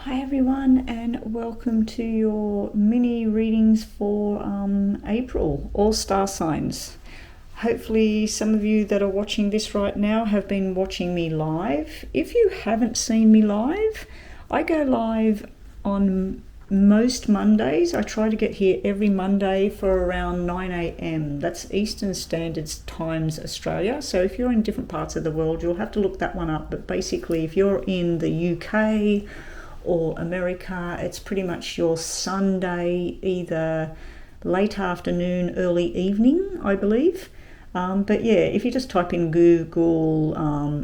Hi everyone, and welcome to your mini readings for April, all star signs. Hopefully some of you that are watching this right now have been watching me live. If you haven't seen me live, I go live on most Mondays. I try to get here every Monday for around 9 a.m. That's Eastern Standard Times Australia. So if you're in different parts of the world, you'll have to look that one up. But basically, if you're in the UK or America, it's pretty much your Sunday, either late afternoon, early evening, I believe. But yeah, if you just type in Google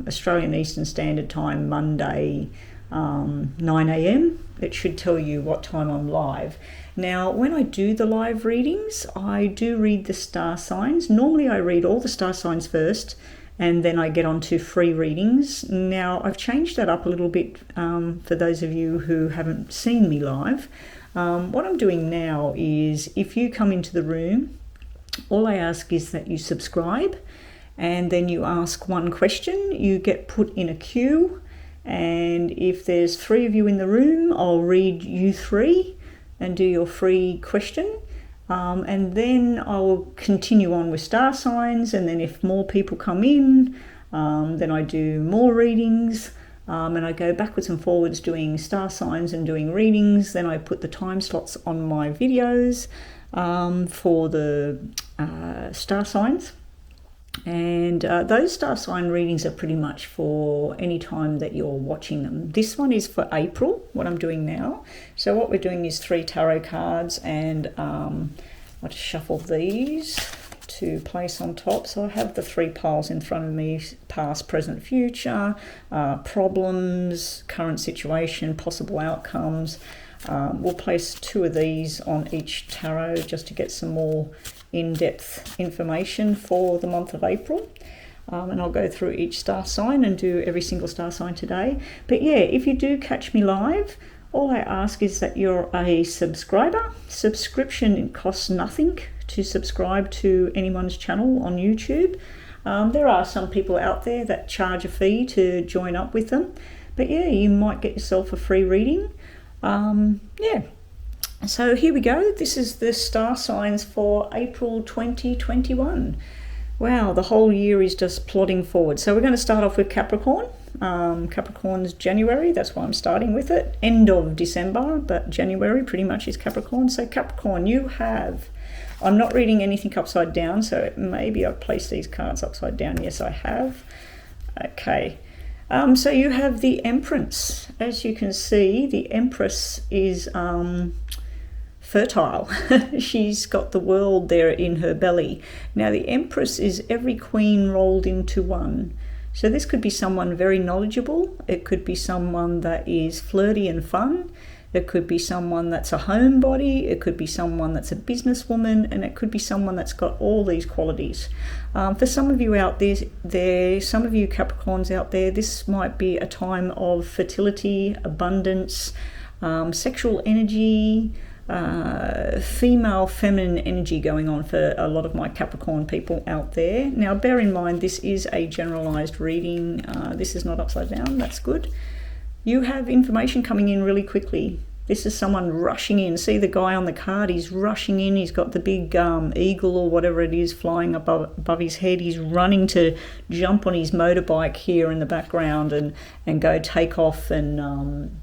Australian Eastern Standard Time Monday 9 a.m, it should tell you what time I'm live. Now, when I do the live readings, I do read the star signs. Normally I read all the star signs first, and then I get on to free readings. Now, I've changed that up a little bit for those of you who haven't seen me live. What I'm doing now is, if you come into the room, all I ask is that you subscribe, and then you ask one question. You get put in a queue, and if there's 3 of you in the room, I'll read you 3 and do your free question. And then I'll continue on with star signs, and then if more people come in, then I do more readings, and I go backwards and forwards doing star signs and doing readings. Then I put the time slots on my videos for the star signs, and those star sign readings are pretty much for any time that you're watching them. This one is for April, what I'm doing now. So what we're doing is 3 tarot cards, and I'll just shuffle these to place on top. So I have the 3 piles in front of me: past, present, future, problems, current situation, possible outcomes. We'll place 2 of these on each tarot just to get some more in-depth information for the month of April. And I'll go through each star sign and do every single star sign today. But yeah, if you do catch me live, all I ask is that you're a subscriber. Subscription costs nothing to subscribe to anyone's channel on YouTube. There are some people out there that charge a fee to join up with them. But yeah, you might get yourself a free reading. Yeah. So here we go. This is the star signs for April 2021. Wow, the whole year is just plodding forward. So we're going to start off with Capricorn. Capricorn's January, that's why I'm starting with it. End of December, but January pretty much is Capricorn. So Capricorn, you have, I'm not reading anything upside down, so maybe I've placed these cards upside down. Yes, I have. Okay. So you have the Empress. As you can see, the Empress is fertile. She's got the world there in her belly. Now, the Empress is every queen rolled into one. So this could be someone very knowledgeable. It could be someone that is flirty and fun. It could be someone that's a homebody. It could be someone that's a businesswoman, and it could be someone that's got all these qualities. For some of you out there, some of you Capricorns out there, this might be a time of fertility, abundance, sexual energy, female feminine energy going on for a lot of my Capricorn people out there. Now, bear in mind, this is a generalized reading. This is not upside down. That's good. You have information coming in really quickly. This is someone rushing in. See the guy on the card? He's rushing in. He's got the big eagle or whatever it is flying above his head. He's running to jump on his motorbike here in the background and go take off and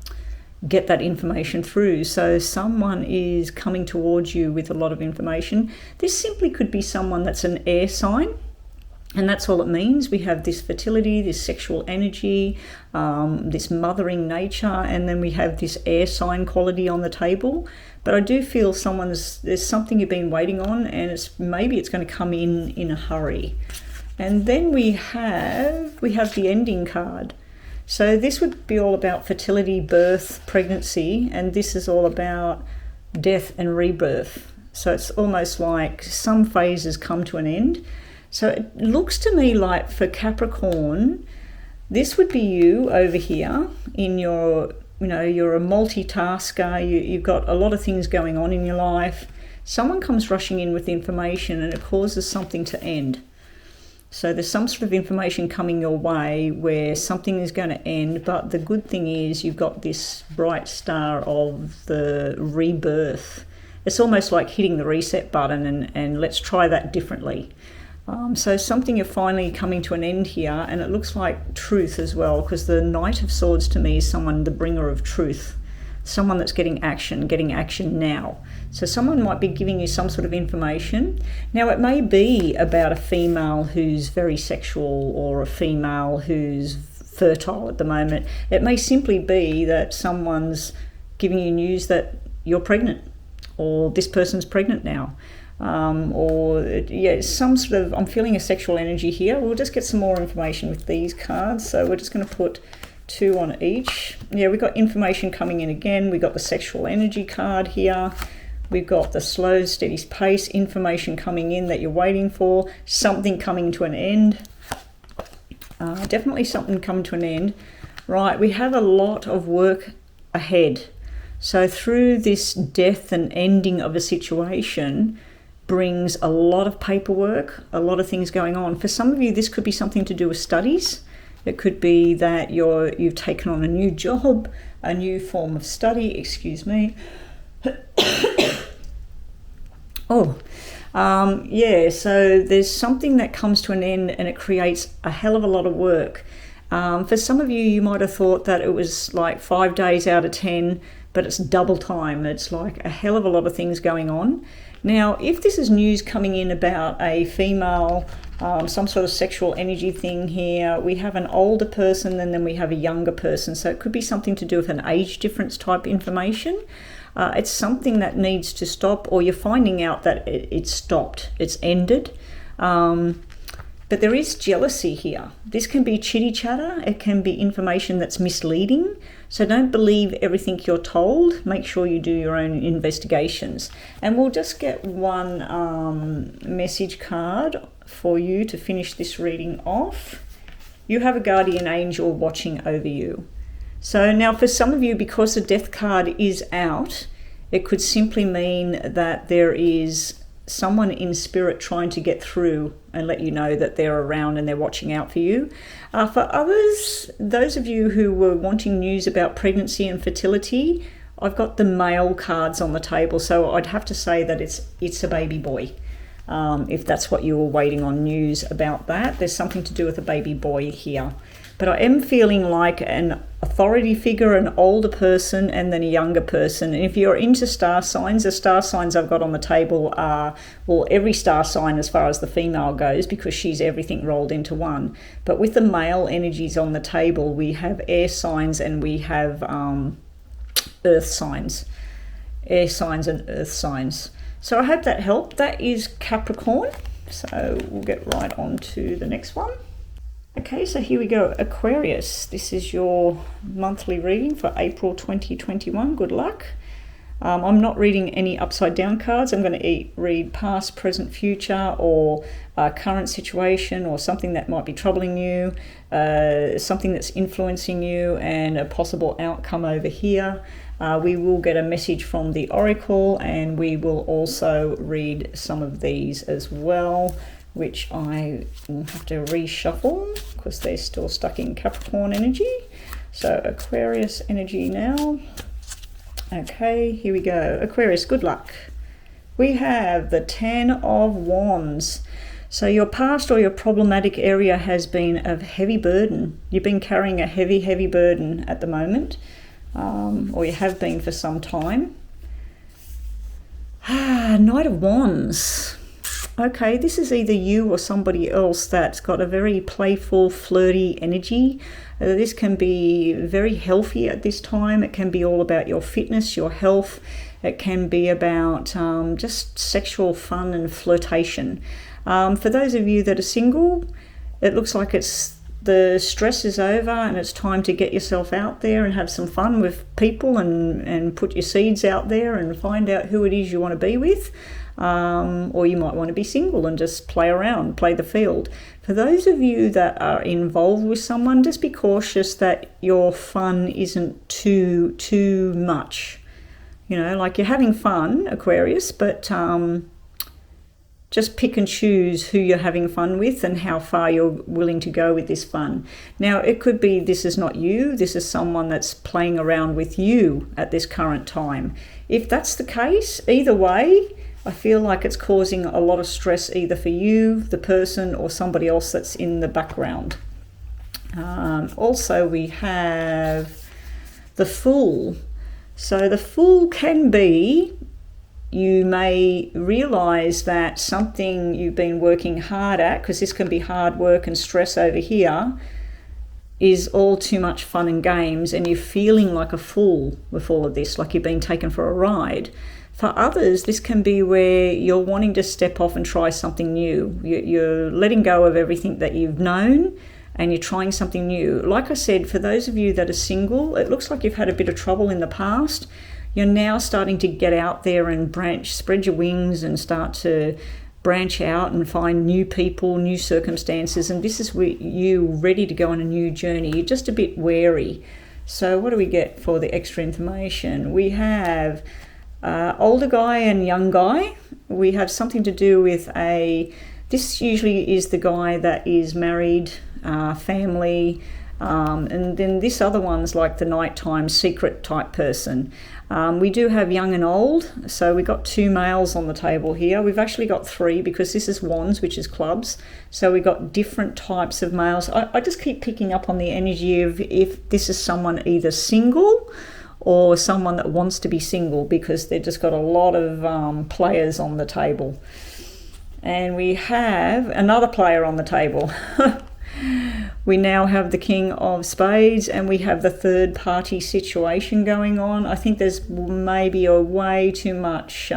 get that information through. So someone is coming towards you with a lot of information. This simply could be someone that's an air sign, and that's all it means. We have this fertility, this sexual energy, this mothering nature, and then we have this air sign quality on the table. But I do feel there's something you've been waiting on, and maybe it's going to come in a hurry. And then we have the Ending card. So this would be all about fertility, birth, pregnancy, and this is all about death and rebirth. So it's almost like some phases come to an end. So it looks to me like for Capricorn, this would be you over here in your, you're a multitasker, you've got a lot of things going on in your life. Someone comes rushing in with information and it causes something to end. So there's some sort of information coming your way where something is going to end, but the good thing is you've got this bright star of the rebirth. It's almost like hitting the reset button and let's try that differently. So something you're finally coming to an end here, and it looks like truth as well, because the Knight of Swords to me is someone, the bringer of truth, someone that's getting action now. So someone might be giving you some sort of information. Now it may be about a female who's very sexual or a female who's fertile at the moment. It may simply be that someone's giving you news that you're pregnant, or this person's pregnant now. Some sort of, I'm feeling a sexual energy here. We'll just get some more information with these cards. So we're just going to put 2 on each. Yeah, we've got information coming in again. We've got the sexual energy card here. We've got the slow, steady pace, information coming in that you're waiting for, something coming to an end. Definitely something coming to an end. Right, we have a lot of work ahead. So through this death and ending of a situation brings a lot of paperwork, a lot of things going on. For some of you, this could be something to do with studies. It could be that you've taken on a new job, a new form of study, excuse me. So there's something that comes to an end and it creates a hell of a lot of work. For some of you, you might have thought that it was like 5 days out of 10, but it's double time. It's like a hell of a lot of things going on. Now, if this is news coming in about a female, some sort of sexual energy thing here, we have an older person and then we have a younger person. So it could be something to do with an age difference type information. It's something that needs to stop, or you're finding out that it's stopped, it's ended. But there is jealousy here. This can be chitty chatter. It can be information that's misleading. So don't believe everything you're told. Make sure you do your own investigations. And we'll just get one message card for you to finish this reading off. You have a guardian angel watching over you. So now for some of you, because the death card is out, it could simply mean that there is someone in spirit trying to get through and let you know that they're around and they're watching out for you. For others, those of you who were wanting news about pregnancy and fertility, I've got the male cards on the table, so I'd have to say that it's a baby boy. If that's what you were waiting on news about that, there's something to do with a baby boy here. But I am feeling like an authority figure, an older person, and then a younger person. And if you're into star signs, the star signs I've got on the table are, well, every star sign as far as the female goes, because she's everything rolled into one. But with the male energies on the table, we have air signs and we have earth signs. Air signs and earth signs. So I hope that helped. That is Capricorn. So we'll get right on to the next one. Okay, so here we go. Aquarius, this is your monthly reading for April 2021. Good luck. I'm not reading any upside down cards. I'm going to read past, present, future, or current situation, or something that might be troubling you, something that's influencing you, and a possible outcome over here. We will get a message from the Oracle, and we will also read some of these as well, which I will have to reshuffle because they're still stuck in Capricorn energy. So Aquarius energy now. Okay, here we go. Aquarius, good luck. We have the 10 of Wands. So your past or your problematic area has been of heavy burden. You've been carrying a heavy, heavy burden at the moment, or you have been for some time. Knight of Wands. Okay, this is either you or somebody else that's got a very playful, flirty energy. This can be very healthy at this time. It can be all about your fitness, your health. It can be about just sexual fun and flirtation. For those of you that are single, it looks like the stress is over and it's time to get yourself out there and have some fun with people and put your seeds out there and find out who it is you want to be with. Or you might want to be single and just play around, play the field. For those of you that are involved with someone, just be cautious that your fun isn't too much. You know, like you're having fun, Aquarius, but just pick and choose who you're having fun with and how far you're willing to go with this fun. Now, it could be this is not you, this is someone that's playing around with you at this current time. If that's the case, either way, I feel like it's causing a lot of stress either for you, the person, or somebody else that's in the background. Also, we have the Fool. So the Fool can be, you may realize that something you've been working hard at, because this can be hard work and stress over here, is all too much fun and games, and you're feeling like a fool with all of this, like you've been taken for a ride. For others, this can be where you're wanting to step off and try something new. You're letting go of everything that you've known and you're trying something new. Like I said, for those of you that are single, it looks like you've had a bit of trouble in the past. You're now starting to get out there and spread your wings and start to branch out and find new people, new circumstances. And this is where you ready to go on a new journey. You're just a bit wary. So what do we get for the extra information? We have older guy and young guy. We have something to do with this usually is the guy that is married, family, and then this other one's like the nighttime secret type person. We do have young and old, so we've got 2 males on the table here. We've actually got 3 because this is wands, which is clubs. So we've got different types of males. I just keep picking up on the energy of if this is someone either single or someone that wants to be single, because they've just got a lot of players on the table. And we have another player on the table. We now have the King of Spades, and we have the third party situation going on. I think there's maybe a way too much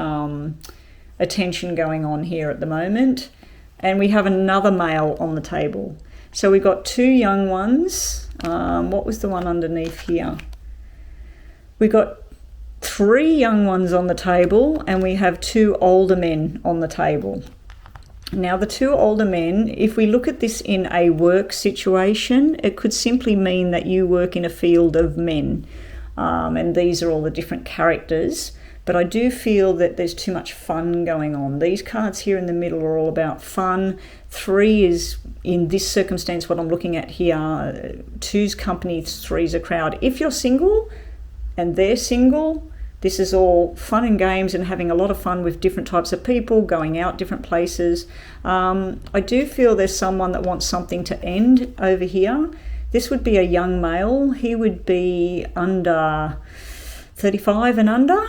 attention going on here at the moment. And we have another male on the table. So we've got 2 young ones. What was the one underneath here? We've got 3 young ones on the table, and we have 2 older men on the table. Now, the 2 older men, if we look at this in a work situation, it could simply mean that you work in a field of men. And these are all the different characters. But I do feel that there's too much fun going on. These cards here in the middle are all about fun. 3 is, in this circumstance, what I'm looking at here, 2's company, 3's a crowd. If you're single and they're single, this is all fun and games and having a lot of fun with different types of people, going out different places. I do feel there's someone that wants something to end over here. This would be a young male. He would be under 35 and under.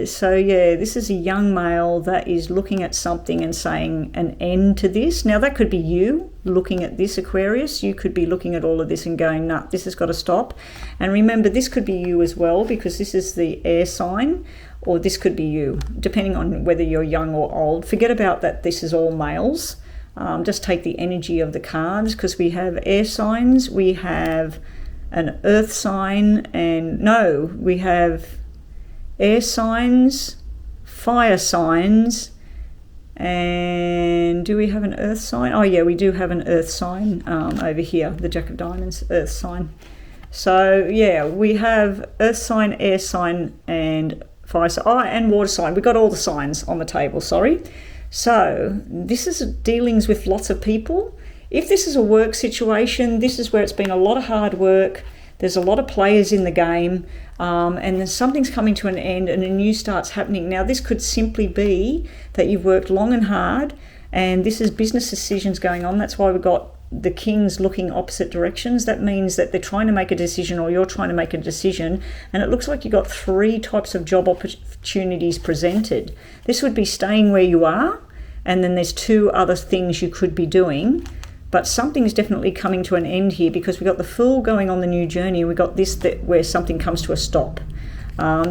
So yeah, this is a young male that is looking at something and saying an end to this. Now that could be you looking at this, Aquarius. You could be looking at all of this and going, nah, this has got to stop. And remember, this could be you as well, because this is the air sign, or this could be you, depending on whether you're young or old. Forget about that this is all males. Just take the energy of the cards, because we have air signs, we have an earth sign, and no, we have air signs, fire signs, and do we have an earth sign? Oh yeah, we do have an earth sign over here, the Jack of Diamonds, earth sign. So yeah, we have earth sign, air sign, and fire sign, and water sign. We've got all the signs on the table, sorry. So this is dealings with lots of people. If this is a work situation, this is where it's been a lot of hard work. There's a lot of players in the game, and then something's coming to an end and a new start's happening. Now, this could simply be that you've worked long and hard, and this is business decisions going on. That's why we've got the kings looking opposite directions. That means that they're trying to make a decision, or you're trying to make a decision, and it looks like you've got 3 types of job opportunities presented. This would be staying where you are, and then there's 2 other things you could be doing. But something's definitely coming to an end here, because we've got the Fool going on the new journey. We've got this where something comes to a stop.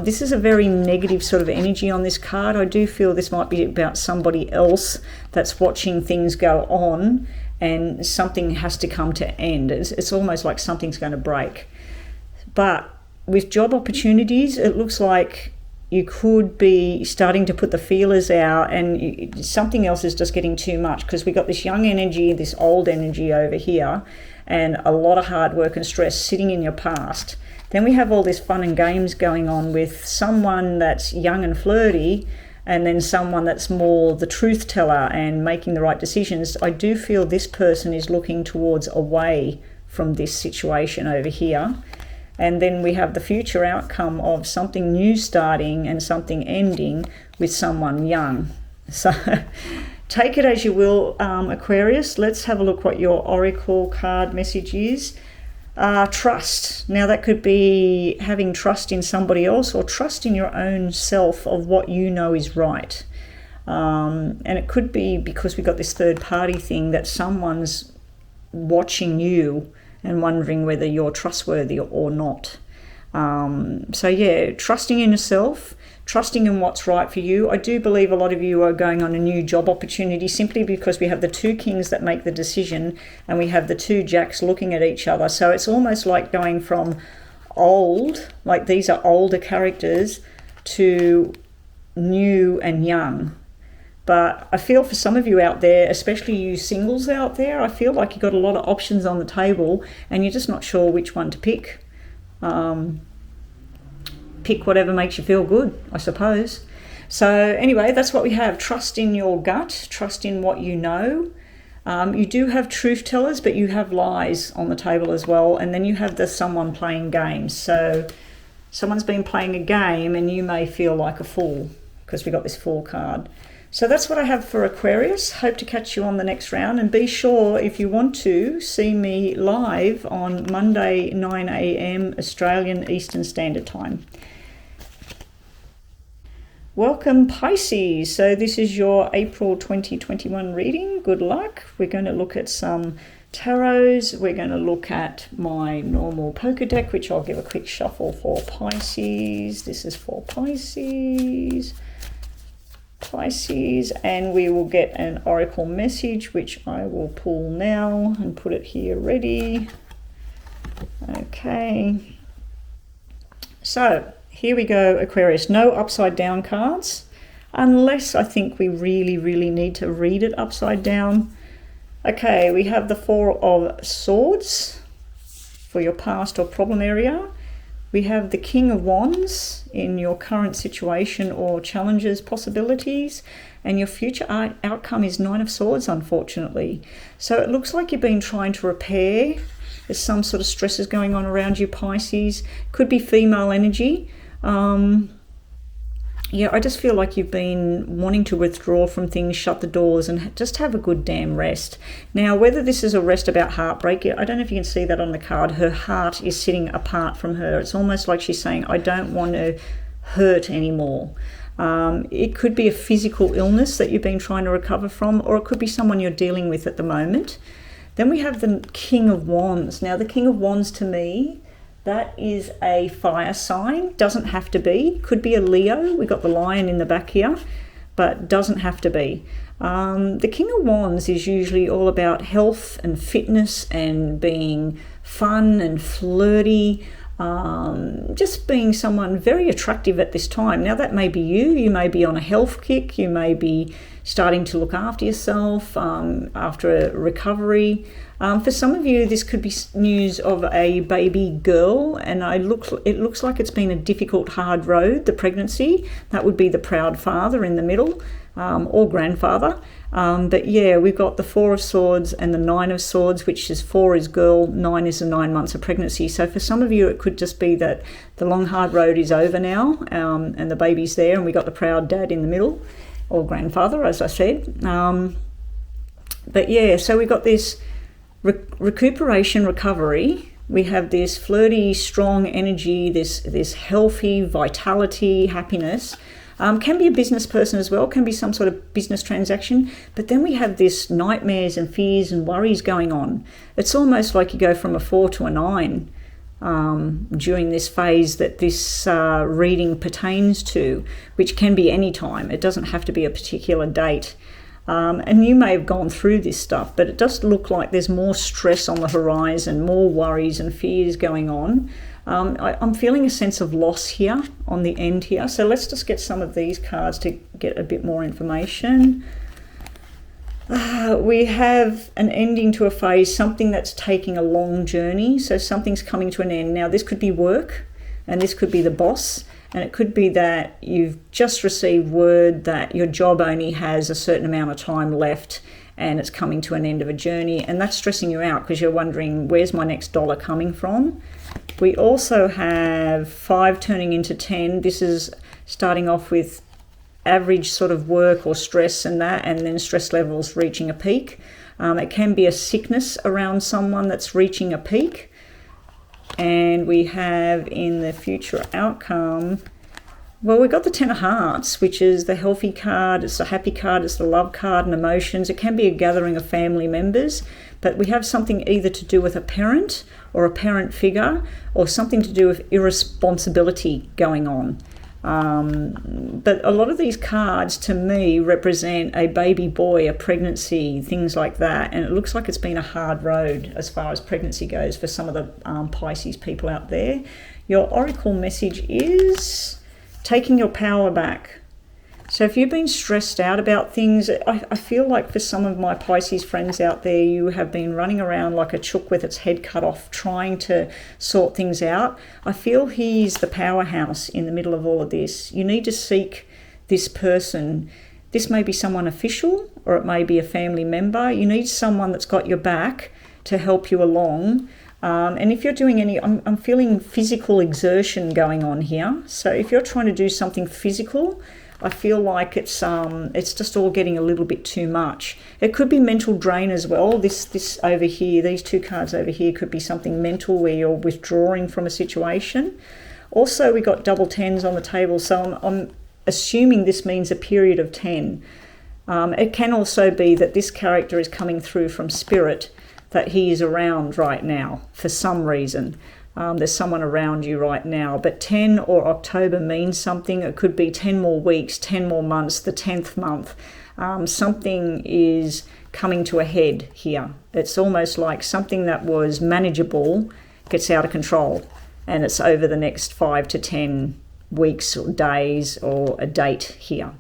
This is a very negative sort of energy on this card. I do feel this might be about somebody else that's watching things go on, and something has to come to end. It's almost like something's going to break. But with job opportunities, it looks like you could be starting to put the feelers out, and something else is just getting too much, because we've got this young energy, this old energy over here, and a lot of hard work and stress sitting in your past. Then we have all this fun and games going on with someone that's young and flirty, and then someone that's more the truth teller and making the right decisions, I do feel this person is looking towards away from this situation over here. And then we have the future outcome of something new starting and something ending with someone young. So take it as you will, Aquarius. Let's have a look what your oracle card message is. Trust. Now that could be having trust in somebody else or trust in your own self of what you know is right. And it could be because we got this third party thing that someone's watching you and wondering whether you're trustworthy or not. So yeah, trusting in yourself, trusting in what's right for you. I do believe a lot of you are going on a new job opportunity simply because we have the two kings that make the decision and we have the two jacks looking at each other. So it's almost like going from old, like these are older characters, to new and young. But I feel for some of you out there, especially you singles out there, I feel like you've got a lot of options on the table and you're just not sure which one to pick. Pick whatever makes you feel good, I suppose. So anyway, that's what we have. Trust in your gut, trust in what you know. You do have truth tellers, but you have lies on the table as well. And then you have someone playing games. So someone's been playing a game and you may feel like a fool because we got this Fool card. So that's what I have for Aquarius. Hope to catch you on the next round. And be sure, if you want to, see me live on Monday, 9 a.m. Australian Eastern Standard Time. Welcome, Pisces. So this is your April 2021 reading. Good luck. We're going to look at some tarots. We're going to look at my normal poker deck, which I'll give a quick shuffle for Pisces. This is for Pisces. And we will get an oracle message, which I will pull now and put it here ready. Okay. So here we go, Aquarius. No upside down cards, unless I think we really need to read it upside down. Okay, we have the Four of Swords for your past or problem area. We have the King of Wands in your current situation or challenges, possibilities, and your future outcome is Nine of Swords, unfortunately. So it looks like you've been trying to repair. There's some sort of stresses going on around you, Pisces. Could be female energy. Yeah, I just feel like you've been wanting to withdraw from things, shut the doors, and just have a good damn rest. Now, whether this is a rest about heartbreak, I don't know if you can see that on the card. Her heart is sitting apart from her. It's almost like she's saying, I don't want to hurt anymore. It could be a physical illness that you've been trying to recover from, or it could be someone you're dealing with at the moment. Then we have the King of Wands. Now, the King of Wands to me, that is a fire sign. Doesn't have to be. Could be a Leo. We got the lion in the back here, but doesn't have to be. The King of Wands is usually all about health and fitness and being fun and flirty. Just being someone very attractive at this time. Now that may be you. You may be on a health kick. You may be starting to look after yourself after a recovery. For some of you, this could be news of a baby girl, and it looks like it's been a difficult, hard road, the pregnancy. That would be the proud father in the middle, or grandfather. But yeah, we've got the Four of Swords and the Nine of Swords, which is 4 is girl, 9 is the 9 months of pregnancy. So for some of you, it could just be that the long, hard road is over now, and the baby's there, and we got the proud dad in the middle, or grandfather, as I said. But yeah, so we got this recuperation, recovery. We have this flirty, strong energy, this healthy vitality, happiness. Can be a business person as well, can be some sort of business transaction. But then we have this nightmares and fears and worries going on. It's almost like you go from a 4 to a 9 during this phase that this reading pertains to, which can be any time. It doesn't have to be a particular date. And you may have gone through this stuff, but it does look like there's more stress on the horizon, more worries and fears going on. I'm feeling a sense of loss here on the end here. So let's just get some of these cards to get a bit more information. We have an ending to a phase, something that's taking a long journey. So something's coming to an end. Now, this could be work. and this could be the boss, and it could be that you've just received word that your job only has a certain amount of time left and it's coming to an end of a journey, and that's stressing you out because you're wondering, where's my next dollar coming from? We also have 5 turning into 10. This is starting off with average sort of work or stress and that, and then stress levels reaching a peak. It can be a sickness around someone that's reaching a peak. And we have in the future outcome, well, we've got the 10 of Hearts, which is the healthy card. It's the happy card. It's the love card and emotions. It can be a gathering of family members, but we have something either to do with a parent or a parent figure, or something to do with irresponsibility going on. But a lot of these cards to me represent a baby boy, a pregnancy, things like that, and it looks like it's been a hard road as far as pregnancy goes for some of the Pisces people out there. Your oracle message is taking your power back. So if you've been stressed out about things, I feel like for some of my Pisces friends out there, you have been running around like a chook with its head cut off, trying to sort things out. I feel he's the powerhouse in the middle of all of this. You need to seek this person. This may be someone official, or it may be a family member. You need someone that's got your back to help you along. And if you're doing any, I'm feeling physical exertion going on here. So if you're trying to do something physical, I feel like it's just all getting a little bit too much. It could be mental drain as well. This over here, these 2 cards over here could be something mental where you're withdrawing from a situation. Also, we got double 10s on the table, so I'm assuming this means a period of 10. It can also be that this character is coming through from spirit, that he is around right now for some reason. There's someone around you right now, but 10 or October means something. It could be 10 more weeks, 10 more months, the 10th month. Something is coming to a head here. It's almost like something that was manageable gets out of control, and it's over the next 5 to 10 weeks or days or a date here.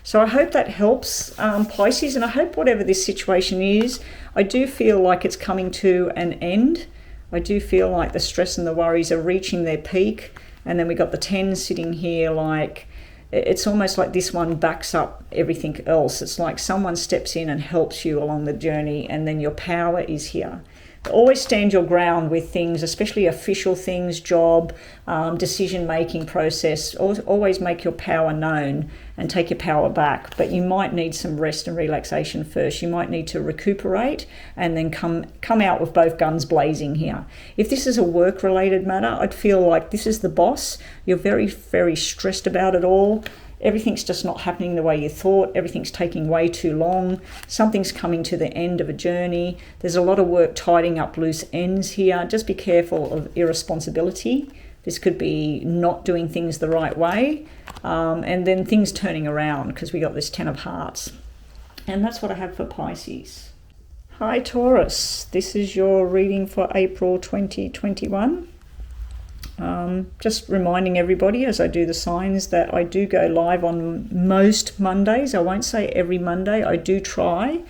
So I hope that helps, Pisces, and I hope whatever this situation is, I do feel like it's coming to an end. I do feel like the stress and the worries are reaching their peak. And then we got the 10 sitting here, like it's almost like this one backs up everything else. It's like someone steps in and helps you along the journey, and then your power is here. Always stand your ground with things, especially official things, job, decision-making process. Always make your power known and take your power back. But you might need some rest and relaxation first. You might need to recuperate and then come out with both guns blazing here. If this is a work-related matter, I'd feel like this is the boss. You're very, very stressed about it all. Everything's just not happening the way you thought. Everything's taking way too long. Something's coming to the end of a journey. There's a lot of work tidying up loose ends here. Just be careful of irresponsibility. This could be not doing things the right way. And then things turning around because we got this 10 of Hearts. And that's what I have for Pisces. Hi Taurus. This is your reading for April 2021. Just reminding everybody as I do the signs that I do go live on most Mondays. I won't say every Monday. I do try,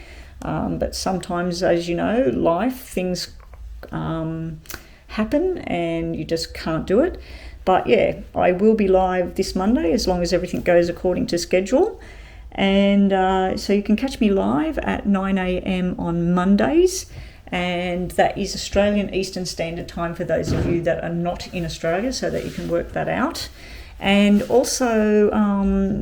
but sometimes, as you know, things happen and you just can't do it. But yeah, I will be live this Monday as long as everything goes according to schedule. And so you can catch me live at 9 a.m. on Mondays. And that is Australian Eastern Standard Time for those of you that are not in Australia, so that you can work that out. And also,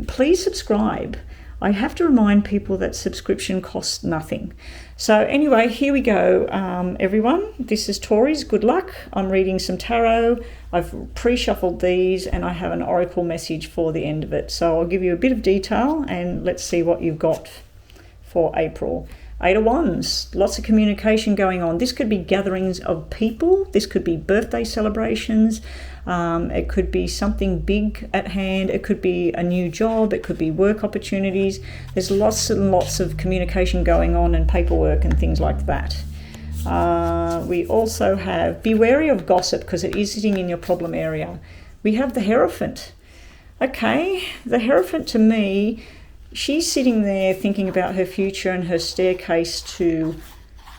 please subscribe. I have to remind people that subscription costs nothing. So anyway, here we go, everyone. This is Taurus. Good luck. I'm reading some tarot. I've pre-shuffled these and I have an oracle message for the end of it. So I'll give you a bit of detail and let's see what you've got for April. 8 of Wands, lots of communication going on. This could be gatherings of people. This could be birthday celebrations. It could be something big at hand. It could be a new job. It could be work opportunities. There's lots and lots of communication going on and paperwork and things like that. We also have, be wary of gossip because it is sitting in your problem area. We have the Hierophant. Okay, the Hierophant to me, she's sitting there thinking about her future and her staircase to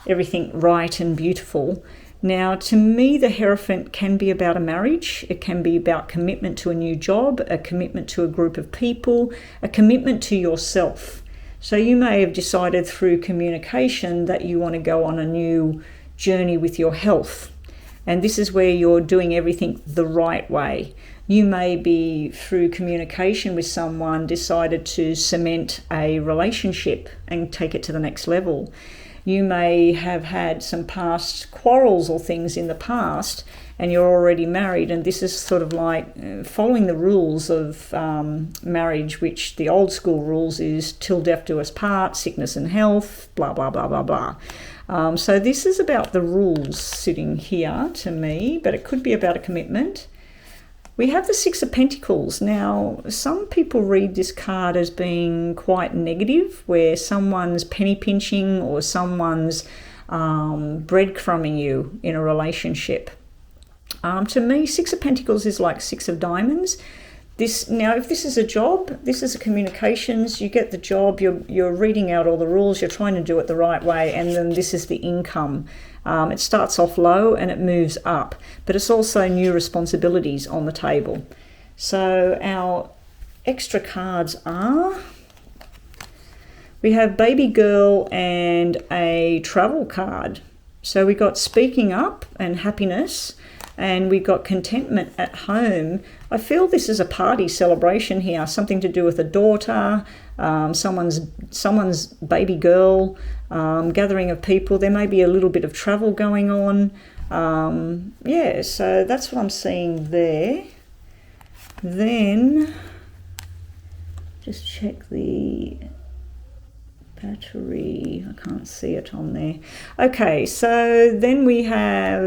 everything right and beautiful. Now, to me, the Hierophant can be about a marriage. It can be about commitment to a new job, a commitment to a group of people, a commitment to yourself. So you may have decided through communication that you want to go on a new journey with your health. And this is where you're doing everything the right way. You may be, through communication with someone, decided to cement a relationship and take it to the next level. You may have had some past quarrels or things in the past, and you're already married, and this is sort of like following the rules of marriage, which the old school rules is till death do us part, sickness and health, blah, blah, blah, blah, blah. So this is about the rules sitting here to me, but it could be about a commitment. We have the Six of Pentacles. Now, some people read this card as being quite negative, where someone's penny pinching or someone's breadcrumbing you in a relationship. To me, Six of Pentacles is like Six of Diamonds. Now, if this is a job, this is a communications, you get the job, you're reading out all the rules, you're trying to do it the right way, and then this is the income. It starts off low and it moves up, but it's also new responsibilities on the table. So our extra cards are, we have baby girl and a travel card. So we got speaking up and happiness, and we got contentment at home. I feel this is a party celebration here, something to do with a daughter, someone's baby girl, gathering of people. There may be a little bit of travel going on. Yeah, so that's what I'm seeing there. Then, just check the battery. I can't see it on there. Okay, so then we have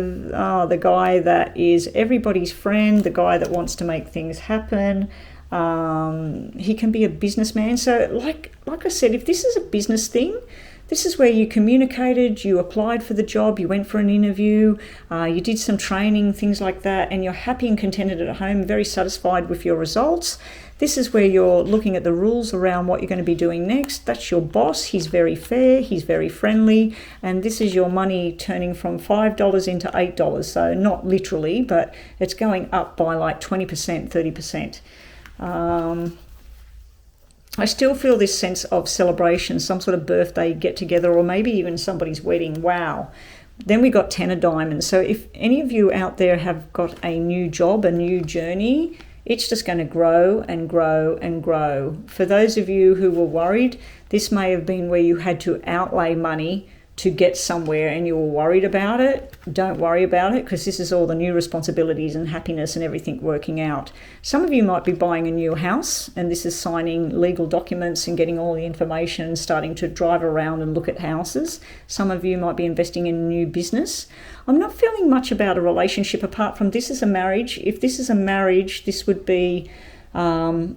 the guy that is everybody's friend, the guy that wants to make things happen. He can be a businessman. So like I said, if this is a business thing, this is where you communicated, you applied for the job, you went for an interview, you did some training, things like that, and you're happy and contented at home, very satisfied with your results. This is where you're looking at the rules around what you're going to be doing next. That's your boss. He's very fair, he's very friendly, and this is your money turning from $5 into $8. So not literally, but it's going up by like 20%, 30%. I still feel this sense of celebration, some sort of birthday get together, or maybe even somebody's wedding. Wow. Then we got 10 of diamonds. So if any of you out there have got a new job, a new journey, it's just going to grow and grow and grow. For those of you who were worried, this may have been where you had to outlay money to get somewhere and you were worried about it. Don't worry about it, because this is all the new responsibilities and happiness and everything working out. Some of you might be buying a new house, and this is signing legal documents and getting all the information and starting to drive around and look at houses. Some of you might be investing in a new business. I'm not feeling much about a relationship apart from this is a marriage. If this is a marriage, this would be a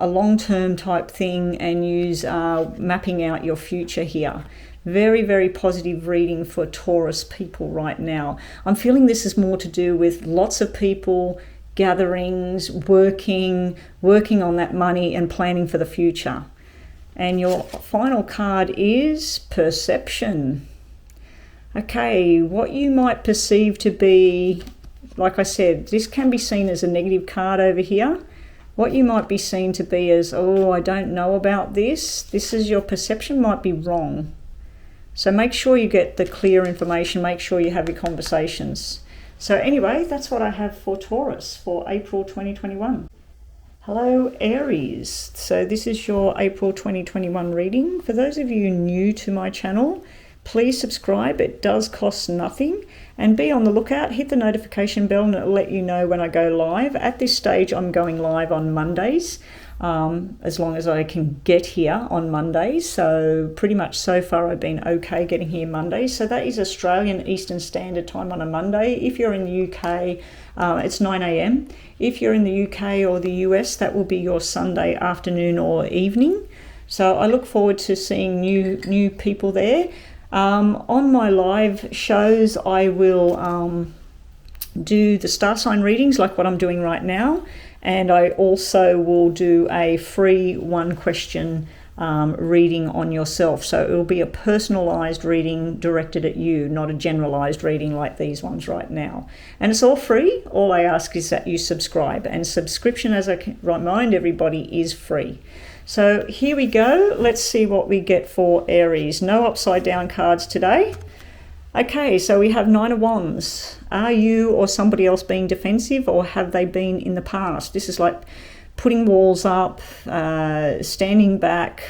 long-term type thing, and use mapping out your future here. Very, very positive reading for Taurus people right now. I'm feeling this is more to do with lots of people, gatherings, working on that money and planning for the future. And your final card is perception. Okay, what you might perceive to be, like I said, this can be seen as a negative card over here. What you might be seen to be as, oh, I don't know about this. This is your perception might be wrong. So make sure you get the clear information, make sure you have your conversations. So anyway, that's what I have for Taurus for April 2021. Hello Aries. So this is your April 2021 reading. For those of you new to my channel, please subscribe. It does cost nothing. And be on the lookout, hit the notification bell and it'll let you know when I go live. At this stage, I'm going live on Mondays. As long as I can get here on Mondays. So pretty much so far I've been okay getting here Mondays. So that is Australian Eastern Standard Time on a Monday. If you're in the UK, it's 9 a.m. If you're in the UK or the US, that will be your Sunday afternoon or evening. So I look forward to seeing new people there. On my live shows, I will do the star sign readings like what I'm doing right now. And I also will do a free one question reading on yourself. So it will be a personalized reading directed at you, not a generalized reading like these ones right now. And it's all free. All I ask is that you subscribe, and subscription, as I remind everybody, is free. So here we go. Let's see what we get for Aries. No upside down cards today. Okay, so we have Nine of Wands. Are you or somebody else being defensive, or have they been in the past? This is like putting walls up, standing back,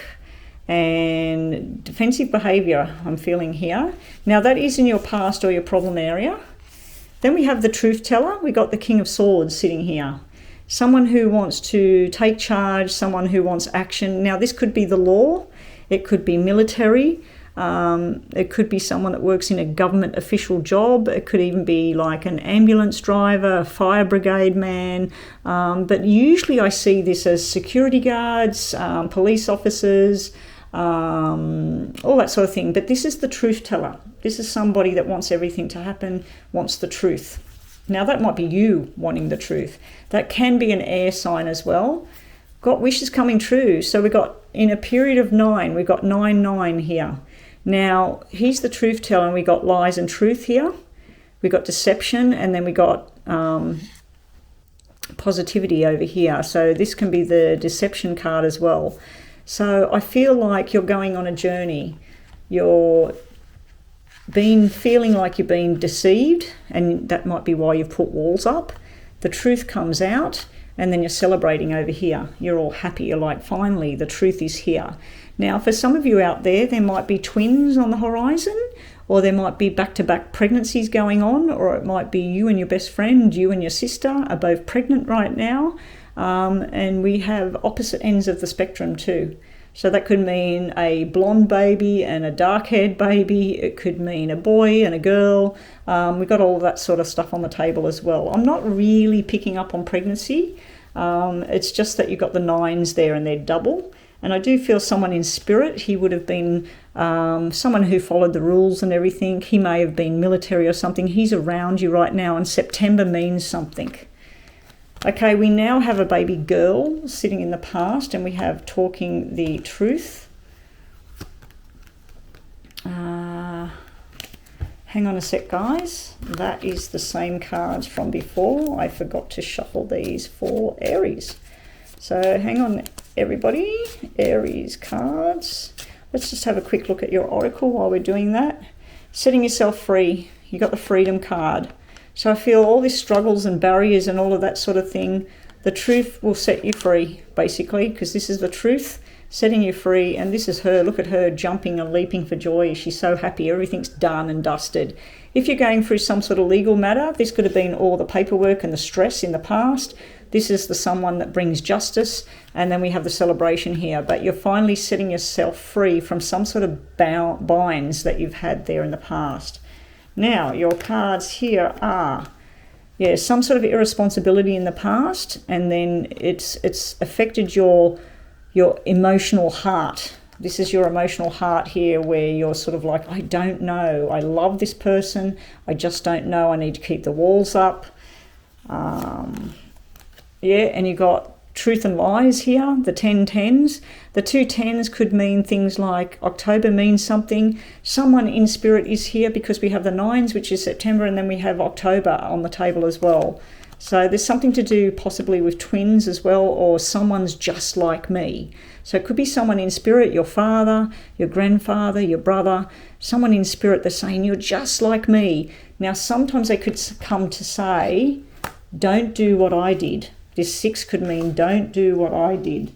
and defensive behavior I'm feeling here. Now that is in your past or your problem area. Then we have the truth teller. We got the King of Swords sitting here. Someone who wants to take charge, someone who wants action. Now this could be the law, it could be military, it could be someone that works in a government official job. It could even be like an ambulance driver, a fire brigade man. But usually I see this as security guards, police officers, all that sort of thing. But this is the truth teller. This is somebody that wants everything to happen, wants the truth. Now that might be you wanting the truth. That can be an air sign as well. Got wishes coming true. So we got in a period of 9, we got 9-9 here. Now, here's the truth teller, and we got lies and truth here. We got deception, and then we got positivity over here. So this can be the deception card as well. So I feel like you're going on a journey. You're feeling like you're being deceived, and that might be why you've put walls up. The truth comes out, and then you're celebrating over here. You're all happy. You're like, finally, the truth is here. Now, for some of you out there might be twins on the horizon, or there might be back-to-back pregnancies going on, or it might be you and your best friend, you and your sister are both pregnant right now. And we have opposite ends of the spectrum too. So that could mean a blonde baby and a dark-haired baby. It could mean a boy and a girl. We've got all of that sort of stuff on the table as well. I'm not really picking up on pregnancy. It's just that you've got the 9s there and they're double. And I do feel someone in spirit, he would have been someone who followed the rules and everything. He may have been military or something. He's around you right now, and September means something. Okay, we now have a baby girl sitting in the past, and we have talking the truth. Hang on a sec, guys. That is the same cards from before. I forgot to shuffle these for Aries. So hang on, everybody. Aries cards. Let's just have a quick look at your oracle while we're doing that. Setting yourself free. You got the freedom card. So I feel all these struggles and barriers and all of that sort of thing, the truth will set you free, basically, because this is the truth setting you free. And this is her. Look at her jumping and leaping for joy. She's so happy. Everything's done and dusted. If you're going through some sort of legal matter, this could have been all the paperwork and the stress in the past. This is the someone that brings justice. And then we have the celebration here. But you're finally setting yourself free from some sort of binds that you've had there in the past. Now, your cards here are, some sort of irresponsibility in the past, and then it's affected your emotional heart. This is your emotional heart here, where you're sort of like, I don't know. I love this person. I just don't know. I need to keep the walls up. And you got truth and lies here, the 10-10s. The 2 10s could mean things like October means something. Someone in spirit is here because we have the 9s, which is September, and then we have October on the table as well. So there's something to do possibly with twins as well, or someone's just like me. So it could be someone in spirit, your father, your grandfather, your brother, someone in spirit that's saying, you're just like me. Now, sometimes they could come to say, don't do what I did. This 6 could mean don't do what I did.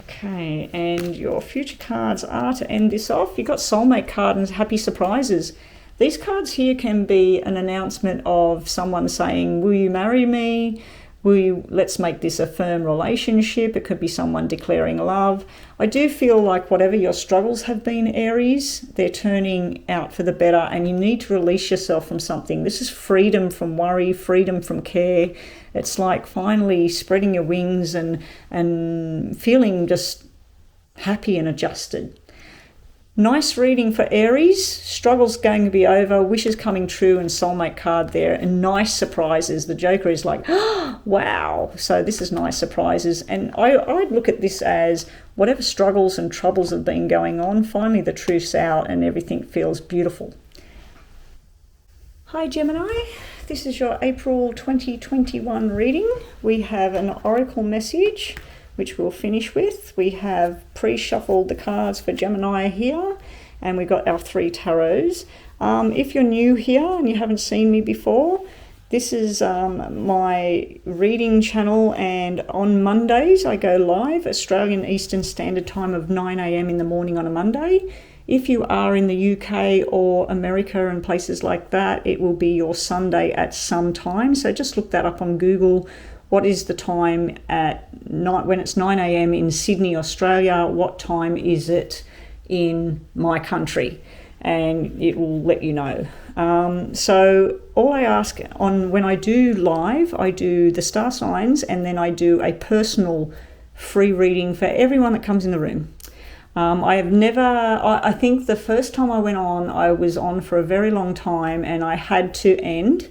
Okay, and your future cards are, to end this off, you've got soulmate card and happy surprises. These cards here can be an announcement of someone saying, will you marry me? Let's make this a firm relationship. It could be someone declaring love. I do feel like whatever your struggles have been, Aries, they're turning out for the better, and you need to release yourself from something. This is freedom from worry, freedom from care. It's like finally spreading your wings and feeling just happy and adjusted. Nice reading for Aries. Struggles going to be over, wishes coming true, and soulmate card there, and nice surprises. The Joker is like, oh, wow. So this is nice surprises. And I'd look at this as whatever struggles and troubles have been going on, finally the truth's out and everything feels beautiful. Hi Gemini, this is your April 2021 reading. We have an oracle message, which we'll finish with. We have pre-shuffled the cards for Gemini here, and we got our 3 tarots. If you're new here and you haven't seen me before, this is my reading channel, and on Mondays I go live, Australian Eastern Standard Time of 9 a.m. in the morning on a Monday. If you are in the UK or America and places like that, it will be your Sunday at some time. So just look that up on Google. What is the time at night when it's 9 a.m. in Sydney, Australia? What time is it in my country? And it will let you know. So all I ask when I do live, I do the star signs, and then I do a personal free reading for everyone that comes in the room. I think the first time I went on, I was on for a very long time and I had to end.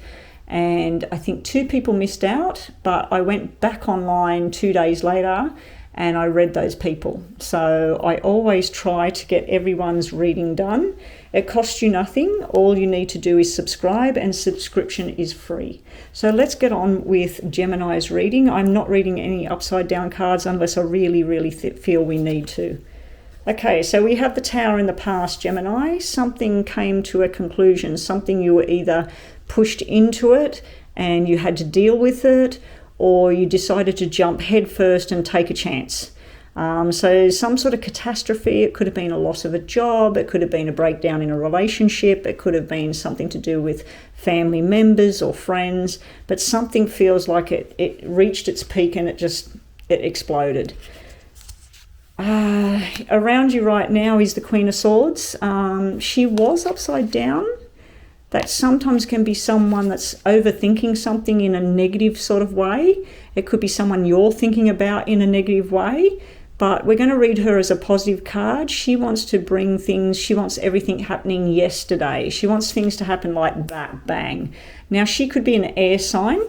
And I think 2 people missed out, but I went back online 2 days later and I read those people. So I always try to get everyone's reading done. It costs you nothing. All you need to do is subscribe, and subscription is free. So let's get on with Gemini's reading. I'm not reading any upside down cards unless I really feel we need to. Okay, so we have the Tower in the past, Gemini. Something came to a conclusion. Something you were either pushed into it and you had to deal with it, or you decided to jump head first and take a chance. So some sort of catastrophe. It could have been a loss of a job, it could have been a breakdown in a relationship, it could have been something to do with family members or friends, but something feels like it reached its peak and it exploded. Around you right now is the Queen of Swords. She was upside down. That sometimes can be someone that's overthinking something in a negative sort of way. It could be someone you're thinking about in a negative way, but we're going to read her as a positive card. She wants to bring things, she wants everything happening yesterday. She wants things to happen like that, bang. Now, she could be an air sign.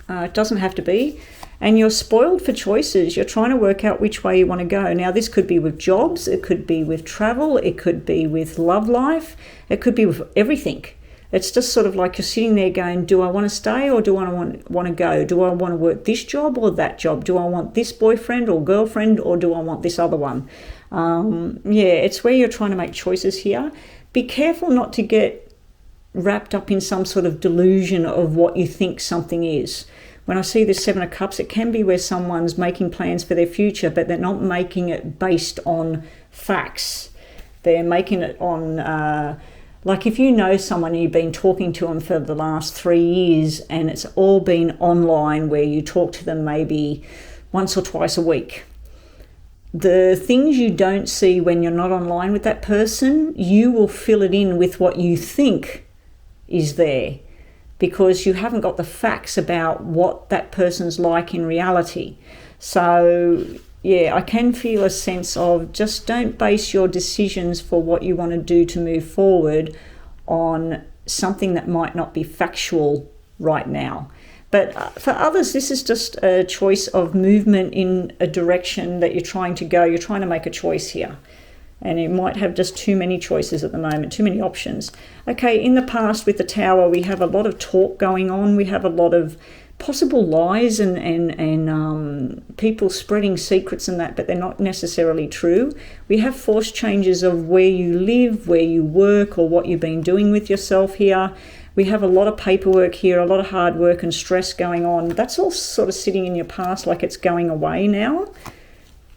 It doesn't have to be. And you're spoiled for choices. You're trying to work out which way you want to go. Now, this could be with jobs, it could be with travel, it could be with love life, it could be with everything. It's just sort of like you're sitting there going, do I want to stay or do I want to go? Do I want to work this job or that job? Do I want this boyfriend or girlfriend, or do I want this other one? It's where you're trying to make choices here. Be careful not to get wrapped up in some sort of delusion of what you think something is. When I see this 7 of Cups, it can be where someone's making plans for their future, but they're not making it based on facts. They're making it on, like if you know someone and you've been talking to them for the last 3 years and it's all been online where you talk to them maybe once or twice a week. The things you don't see when you're not online with that person, you will fill it in with what you think is there, because you haven't got the facts about what that person's like in reality. So yeah, I can feel a sense of just don't base your decisions for what you want to do to move forward on something that might not be factual right now. But for others, this is just a choice of movement in a direction that you're trying to go. You're trying to make a choice here. And you might have just too many choices at the moment, too many options. Okay, in the past with the Tower, we have a lot of talk going on. We have a lot of possible lies and people spreading secrets and that, but they're not necessarily true. We have forced changes of where you live, where you work, or what you've been doing with yourself here. We have a lot of paperwork here, a lot of hard work and stress going on. That's all sort of sitting in your past like it's going away now.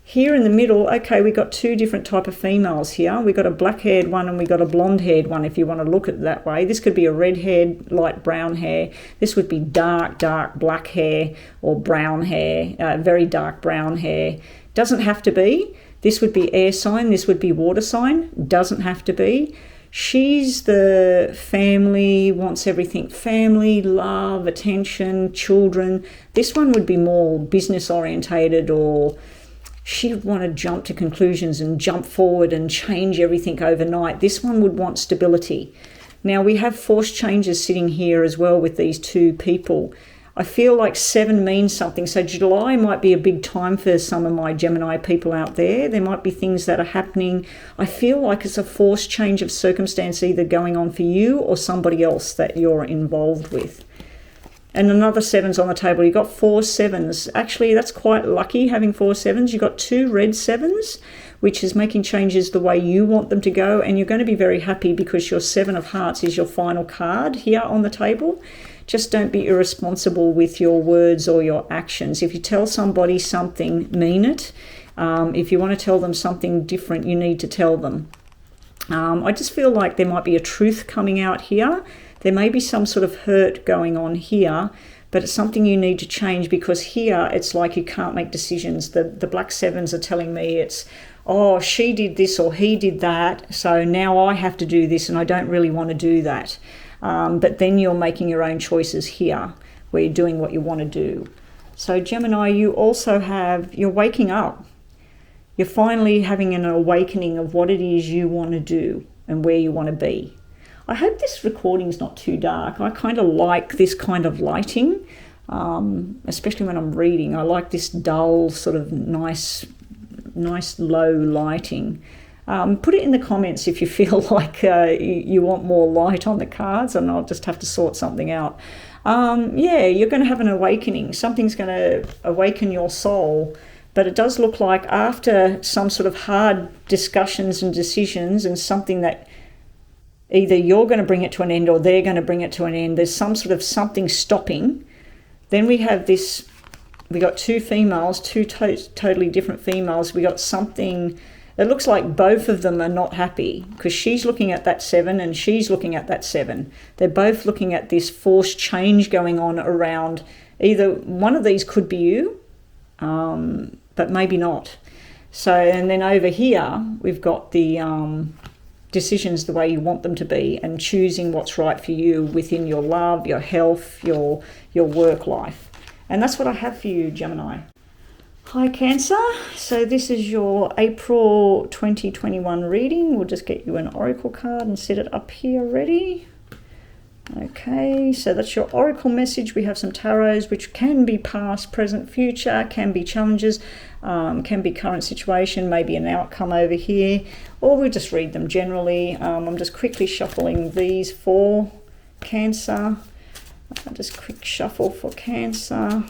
Here in the middle, okay, we got 2 different type of females here. We got a black-haired one and we got a blonde-haired one, if you want to look at it that way. This could be a red-haired, light brown hair. This would be dark black hair or brown hair, very dark brown hair. Doesn't have to be. This would be air sign. This would be water sign. Doesn't have to be. She's the family, wants everything family, love, attention, children. This one would be more business orientated or she'd want to jump to conclusions and jump forward and change everything overnight. This one would want stability. Now, we have forced changes sitting here as well with these two people. I feel like 7 means something. So July might be a big time for some of my Gemini people out there. There might be things that are happening. I feel like it's a forced change of circumstance either going on for you or somebody else that you're involved with. And another 7's on the table. You've got 4 7s. Actually, that's quite lucky having 4 7s. You've got 2 red 7s, which is making changes the way you want them to go. And you're going to be very happy because your 7 of hearts is your final card here on the table. Just don't be irresponsible with your words or your actions. If you tell somebody something, mean it. If you want to tell them something different, you need to tell them. I just feel like there might be a truth coming out here. There may be some sort of hurt going on here, but it's something you need to change because here it's like you can't make decisions. The black 7s are telling me it's, oh, she did this or he did that, so now I have to do this and I don't really want to do that. But then you're making your own choices here where you're doing what you want to do. So Gemini, you also have, you're waking up. You're finally having an awakening of what it is you want to do and where you want to be. I hope this recording's not too dark. I kind of like this kind of lighting, especially when I'm reading. I like this dull, sort of nice low lighting. Put it in the comments if you feel like you want more light on the cards, and I'll just have to sort something out. Yeah, you're going to have an awakening. Something's going to awaken your soul. But it does look like after some sort of hard discussions and decisions and something that either you're going to bring it to an end or they're going to bring it to an end, there's some sort of something stopping. Then we have this, we got 2 females, 2 totally different females. We got something, it looks like both of them are not happy because she's looking at that 7 and she's looking at that 7. They're both looking at this forced change going on around. Either one of these could be you, but maybe not. So, and then over here, we've got the decisions the way you want them to be and choosing what's right for you within your love, your health, your work life. And that's what I have for you, Gemini. Hi, Cancer. So this is your April 2021 reading. We'll just get you an oracle card and set it up here ready. Okay, so that's your oracle message. We have some tarots, which can be past, present, future, can be challenges, can be current situation, maybe an outcome over here, or we'll just read them generally. I'm just quickly shuffling these for Cancer. Just quick shuffle for Cancer.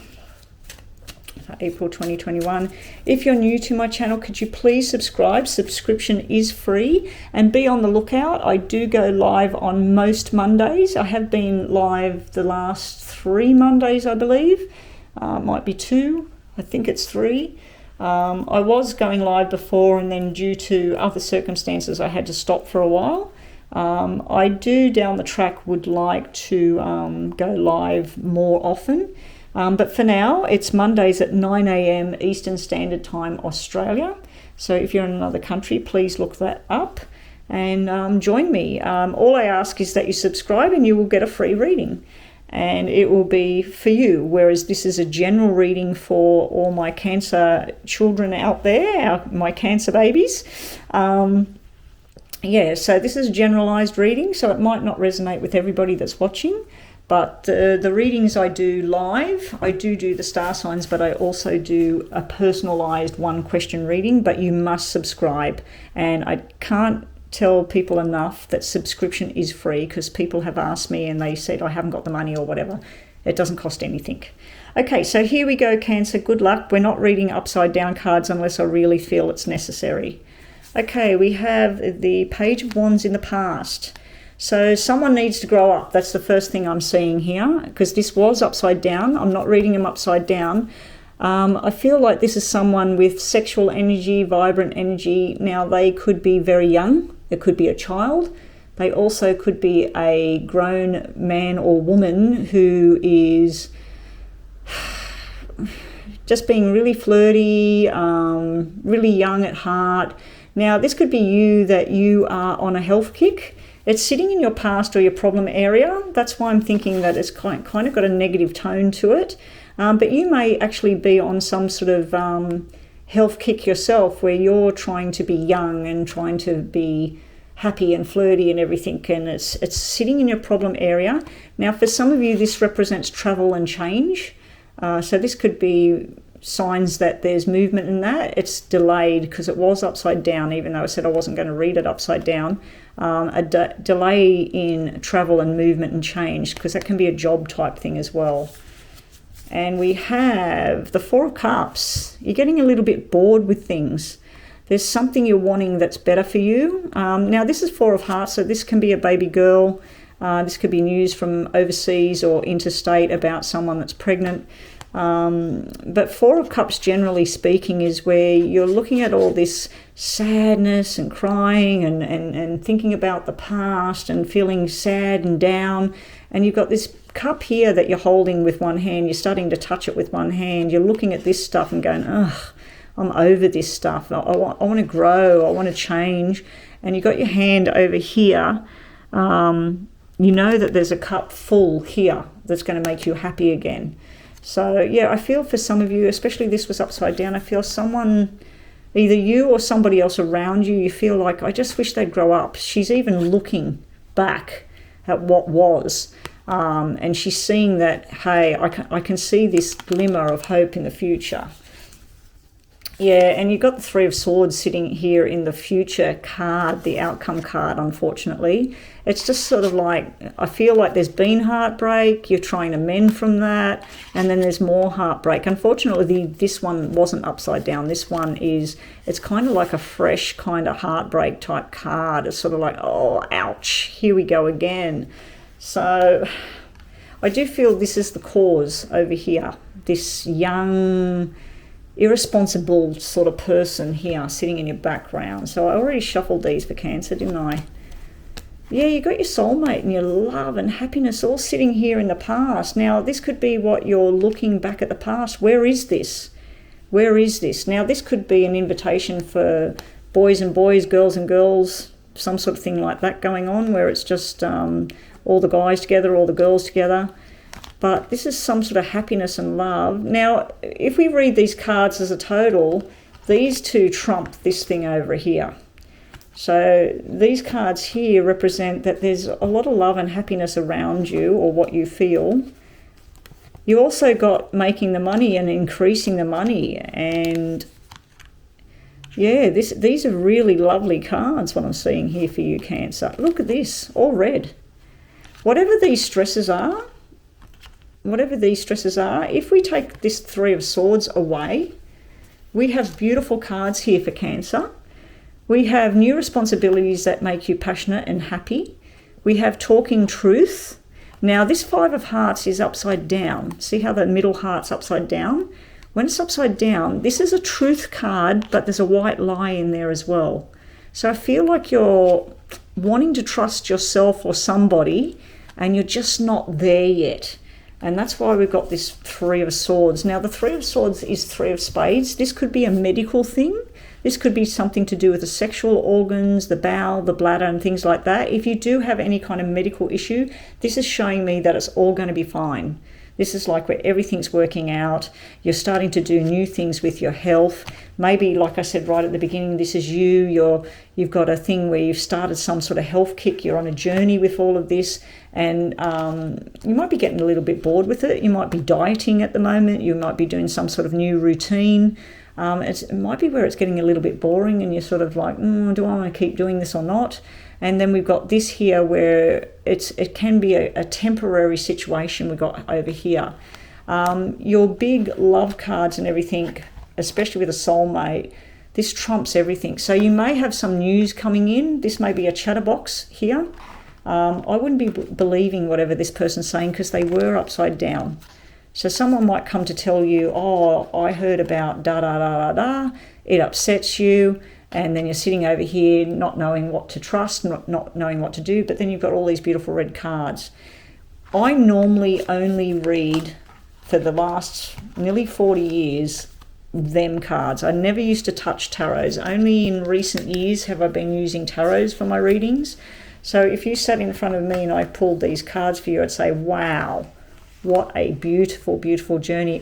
April 2021. If you're new to my channel, could you please subscribe? Subscription is free, and be on the lookout. I do go live on most Mondays. I have been live the last 3 Mondays, I believe. Might be 2. I think it's 3. I was going live before, and then due to other circumstances I had to stop for a while. I do down the track would like to go live more often. But for now, it's Mondays at 9 a.m. Eastern Standard Time, Australia. So if you're in another country, please look that up and join me. All I ask is that you subscribe and you will get a free reading. And it will be for you, whereas this is a general reading for all my Cancer children out there, my Cancer babies. Yeah, so this is a generalized reading, so it might not resonate with everybody that's watching. But the readings I do live, I do the star signs, but I also do a personalized 1-question reading, but you must subscribe. And I can't tell people enough that subscription is free, because people have asked me and they said I haven't got the money or whatever. It doesn't cost anything. Okay, so here we go, Cancer. Good luck. We're not reading upside down cards unless I really feel it's necessary. Okay, we have the Page of Wands in the past. So someone needs to grow up. That's the first thing I'm seeing here, because this was upside down. I'm not reading them upside down. I feel like this is someone with sexual energy, vibrant energy. Now, they could be very young. It could be a child. They also could be a grown man or woman who is just being really flirty, really young at heart. Now, this could be you, that you are on a health kick. It's sitting in your past or your problem area. That's why I'm thinking that it's kind of got a negative tone to it. But you may actually be on some sort of health kick yourself where you're trying to be young and trying to be happy and flirty and everything, and it's sitting in your problem area. Now for some of you this represents travel and change, so this could be signs that there's movement in that. It's delayed because it was upside down, even though I said I wasn't going to read it upside down. A delay in travel and movement and change, because that can be a job type thing as well. And we have the Four of Cups. You're getting a little bit bored with things. There's something you're wanting that's better for you. Now this is Four of Hearts, so this can be a baby girl. This could be news from overseas or interstate about someone that's pregnant. But Four of Cups, generally speaking, is where you're looking at all this sadness and crying and thinking about the past and feeling sad and down. And you've got this cup here that you're holding with one hand. You're starting to touch it with one hand. You're looking at this stuff and going, ugh, I'm over this stuff. I want to grow. I want to change. And you've got your hand over here. You know that there's a cup full here that's going to make you happy again. So yeah, I feel for some of you, especially this was upside down, I feel someone, either you or somebody else around you, you feel like, I just wish they'd grow up. She's even looking back at what was, and she's seeing that, hey, I can see this glimmer of hope in the future. Yeah, and you've got the Three of Swords sitting here in the future card, the outcome card, unfortunately. It's just sort of like, I feel like there's been heartbreak, you're trying to mend from that, and then there's more heartbreak. Unfortunately, this one wasn't upside down. This one is, it's kind of like a fresh kind of heartbreak type card. It's sort of like, oh, ouch, here we go again. So I do feel this is the cause over here. This young, irresponsible sort of person here sitting in your background. So I already shuffled these for Cancer, didn't I? Yeah, you got your soulmate and your love and happiness all sitting here in the past. Now this could be what you're looking back at the past. Where is this? Where is this? Now this could be an invitation for boys and boys, girls and girls, some sort of thing like that going on, where it's just all the guys together, all the girls together. But this is some sort of happiness and love. Now, if we read these cards as a total, these two trump this thing over here. So these cards here represent that there's a lot of love and happiness around you, or what you feel. You also got making the money and increasing the money. And yeah, these are really lovely cards, what I'm seeing here for you, Cancer. Look at this, all red. Whatever these stresses are, if we take this Three of Swords away, we have beautiful cards here for Cancer. We have new responsibilities that make you passionate and happy. We have talking truth. Now this Five of Hearts is upside down. See how the middle heart's upside down? When it's upside down, this is a truth card, but there's a white lie in there as well. So I feel like you're wanting to trust yourself or somebody, and you're just not there yet. And that's why we've got this Three of Swords. Now, the Three of Swords is Three of Spades. This could be a medical thing. This could be something to do with the sexual organs, the bowel, the bladder, and things like that. If you do have any kind of medical issue, this is showing me that it's all going to be fine. This is like where everything's working out. You're starting to do new things with your health. Maybe, like I said right at the beginning, this is you. You've got a thing where you've started some sort of health kick. You're on a journey with all of this. And you might be getting a little bit bored with it. You might be dieting at the moment. You might be doing some sort of new routine. It might be where it's getting a little bit boring and you're sort of like, do I want to keep doing this or not? And then we've got this here where it can be a temporary situation we've got over here. Your big love cards and everything, especially with a soulmate, this trumps everything. So you may have some news coming in. This may be a chatterbox here. I wouldn't be believing whatever this person's saying because they were upside down. So someone might come to tell you, oh, I heard about da da da da da. It upsets you. And then you're sitting over here not knowing what to trust, not knowing what to do. But then you've got all these beautiful red cards. I normally only read, for the last nearly 40 years, them cards. I never used to touch tarots. Only in recent years have I been using tarots for my readings. So if you sat in front of me and I pulled these cards for you, I'd say, wow, what a beautiful, beautiful journey.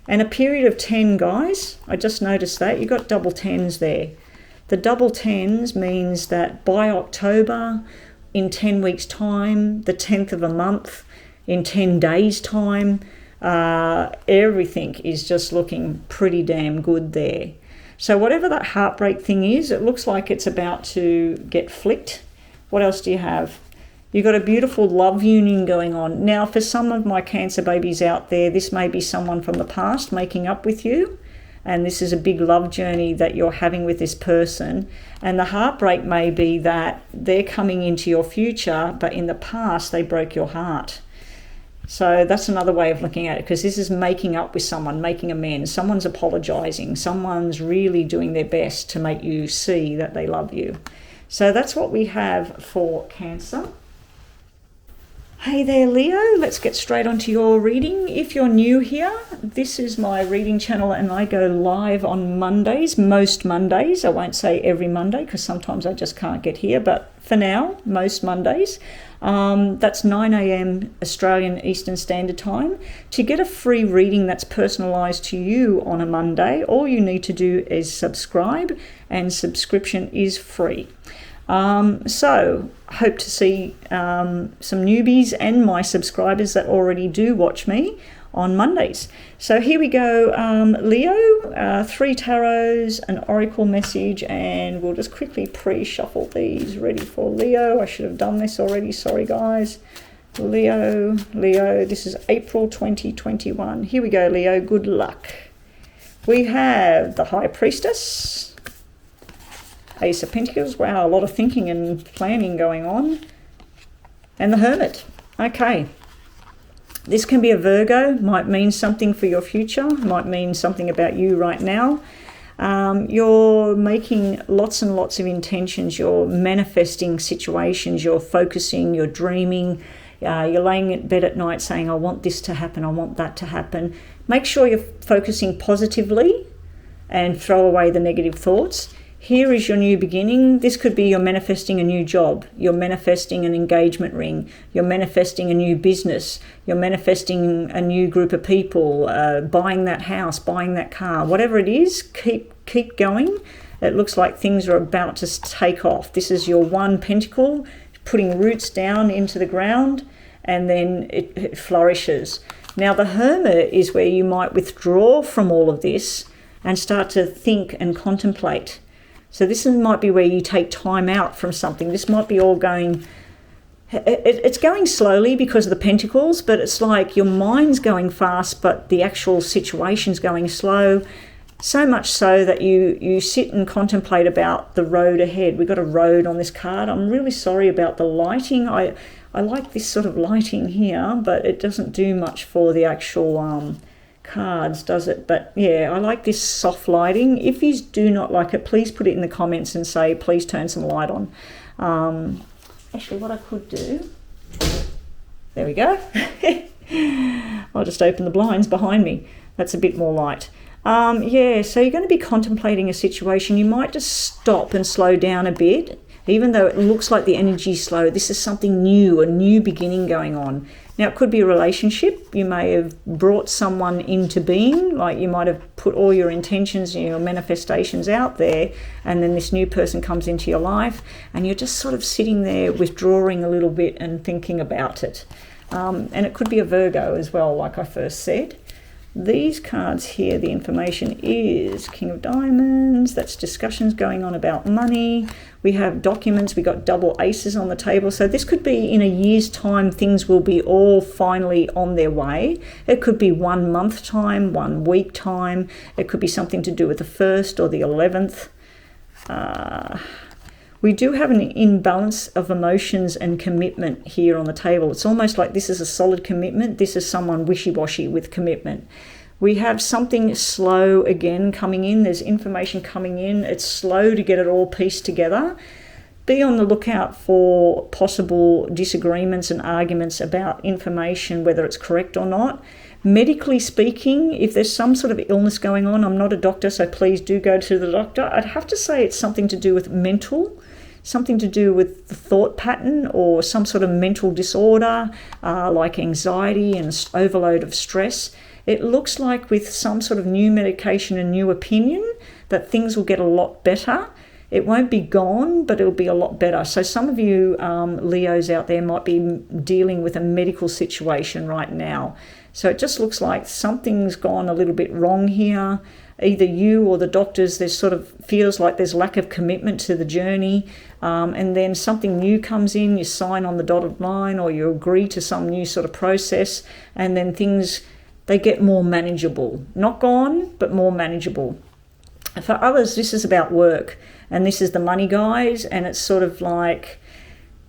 And a period of 10, guys, I just noticed that. You've got double 10s there. The double 10s means that by October, in 10 weeks' time, the 10th of a month, in 10 days' time, everything is just looking pretty damn good there. So whatever that heartbreak thing is, it looks like it's about to get flicked. What else do you have? You've got a beautiful love union going on. Now, for some of my Cancer babies out there, this may be someone from the past making up with you. And this is a big love journey that you're having with this person. And the heartbreak may be that they're coming into your future, but in the past, they broke your heart. So that's another way of looking at it, because this is making up with someone, making amends. Someone's apologizing. Someone's really doing their best to make you see that they love you. So that's what we have for Cancer. Hey there, Leo. Let's get straight onto your reading. If you're new here, this is my reading channel and I go live on Mondays, most Mondays. I won't say every Monday because sometimes I just can't get here, but for now, most Mondays. That's 9 a.m. Australian Eastern Standard Time. To get a free reading that's personalised to you on a Monday, all you need to do is subscribe, and subscription is free. So hope to see some newbies and my subscribers that already do watch me on Mondays. So here we go, Leo, 3 tarots, an oracle message, and we'll just quickly pre-shuffle these ready for Leo. I should have done this already, sorry guys. Leo, this is April 2021. Here we go, Leo, good luck. We have the High Priestess, Ace of Pentacles, wow, a lot of thinking and planning going on. And the Hermit, okay. This can be a Virgo, might mean something for your future, might mean something about you right now. You're making lots and lots of intentions, you're manifesting situations, you're focusing, you're dreaming, you're laying in bed at night saying, I want this to happen, I want that to happen. Make sure you're focusing positively and throw away the negative thoughts. Here is your new beginning. This could be you're manifesting a new job. You're manifesting an engagement ring. You're manifesting a new business. You're manifesting a new group of people, buying that house, buying that car. Whatever it is, keep going. It looks like things are about to take off. This is your 1 pentacle, putting roots down into the ground, and then it flourishes. Now, the Hermit is where you might withdraw from all of this and start to think and contemplate. So this might be where you take time out from something. This might be all going, it's going slowly because of the pentacles, but it's like your mind's going fast, but the actual situation's going slow. So much so that you sit and contemplate about the road ahead. We've got a road on this card. I'm really sorry about the lighting. I like this sort of lighting here, but it doesn't do much for the actual cards, does it? But yeah, I like this soft lighting. If you do not like it, please put it in the comments and say please turn some light on. Actually, what I could do, there we go. I'll just open the blinds behind me. That's a bit more light. Yeah, so you're going to be contemplating a situation. You might just stop and slow down a bit. Even though it looks like the energy's slow, this is something new, a new beginning going on. Now, it could be a relationship. You may have brought someone into being, like you might have put all your intentions and your manifestations out there, and then this new person comes into your life, and you're just sort of sitting there withdrawing a little bit and thinking about it. And it could be a Virgo as well, like I first said. These cards here, the information is King of Diamonds. That's discussions going on about money. We have documents. We got double aces on the table. So this could be in a year's time, things will be all finally on their way. It could be 1 month time, 1 week time. It could be something to do with the 1st or the 11th. We do have an imbalance of emotions and commitment here on the table. It's almost like this is a solid commitment. This is someone wishy-washy with commitment. We have something slow again coming in. There's information coming in. It's slow to get it all pieced together. Be on the lookout for possible disagreements and arguments about information, whether it's correct or not. Medically speaking, if there's some sort of illness going on, I'm not a doctor, so please do go to the doctor. I'd have to say it's something to do with mental. something to do with the thought pattern or some sort of mental disorder, like anxiety and overload of stress. It looks like with some sort of new medication and new opinion that things will get a lot better. It won't be gone, but it'll be a lot better. So some of you Leos out there might be dealing with a medical situation right now. So it just looks like something's gone a little bit wrong here. Either you or the doctors, there's sort of feels like there's lack of commitment to the journey. And then something new comes in, you sign on the dotted line or you agree to some new sort of process, and then things, they get more manageable. Not gone, but more manageable. For others, this is about work, and this is the money, guys, and it's sort of like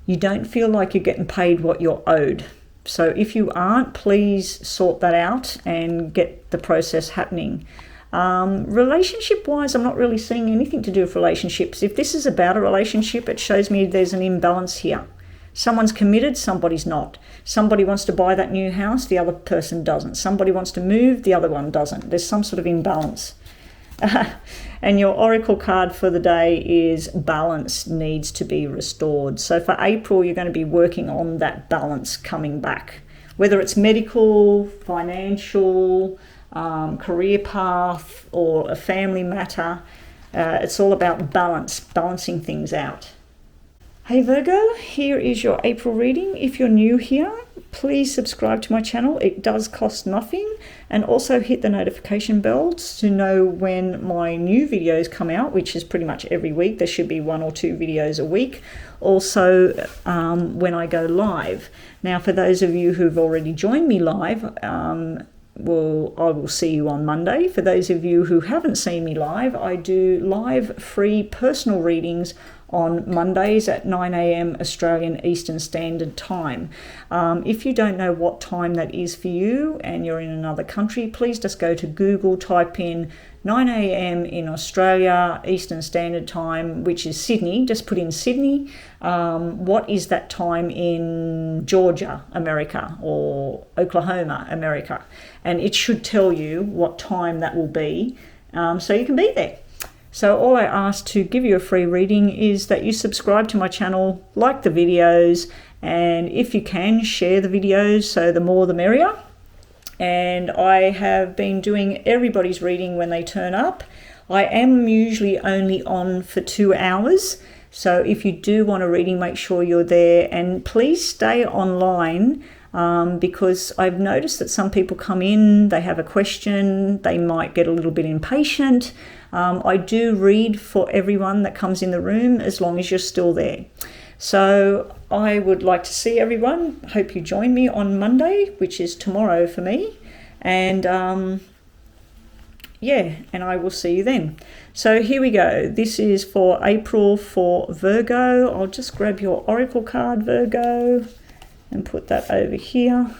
you don't feel like you're getting paid what you're owed. So if you aren't, please sort that out and get the process happening. Relationship-wise, I'm not really seeing anything to do with relationships. If this is about a relationship, it shows me there's an imbalance here. Someone's committed, somebody's not. Somebody wants to buy that new house, the other person doesn't. Somebody wants to move, the other one doesn't. There's some sort of imbalance. And your oracle card for the day is balance needs to be restored. So for April, you're going to be working on that balance coming back, whether it's medical, financial, career path, or a family matter. It's all about balancing things out. Hey Virgo, here is your April reading. If you're new here, please subscribe to my channel. It does cost nothing. And also hit the notification bell to know when my new videos come out, which is pretty much every week. There should be 1 or 2 videos a week. Also, when I go live. Now, for those of you who've already joined me live, I will see you on Monday. For those of you who haven't seen me live, I do live free personal readings on Mondays at 9 a.m. Australian Eastern Standard Time. If you don't know what time that is for you and you're in another country, please just go to Google, type in 9 a.m. in Australia Eastern Standard Time, which is Sydney. Just put in Sydney. What is that time in Georgia, America, or Oklahoma, America? And it should tell you what time that will be, so you can be there. So all I ask to give you a free reading is that you subscribe to my channel, like the videos, and if you can, share the videos, so the more the merrier. And I have been doing everybody's reading when they turn up. I am usually only on for 2 hours, so if you do want a reading, make sure you're there, and please stay online. Because I've noticed that some people come in, they have a question, they might get a little bit impatient. I do read for everyone that comes in the room as long as you're still there. So I would like to see everyone. Hope you join me on Monday, which is tomorrow for me. And and I will see you then. So here we go. This is for April for Virgo. I'll just grab your oracle card, Virgo, and put that over here.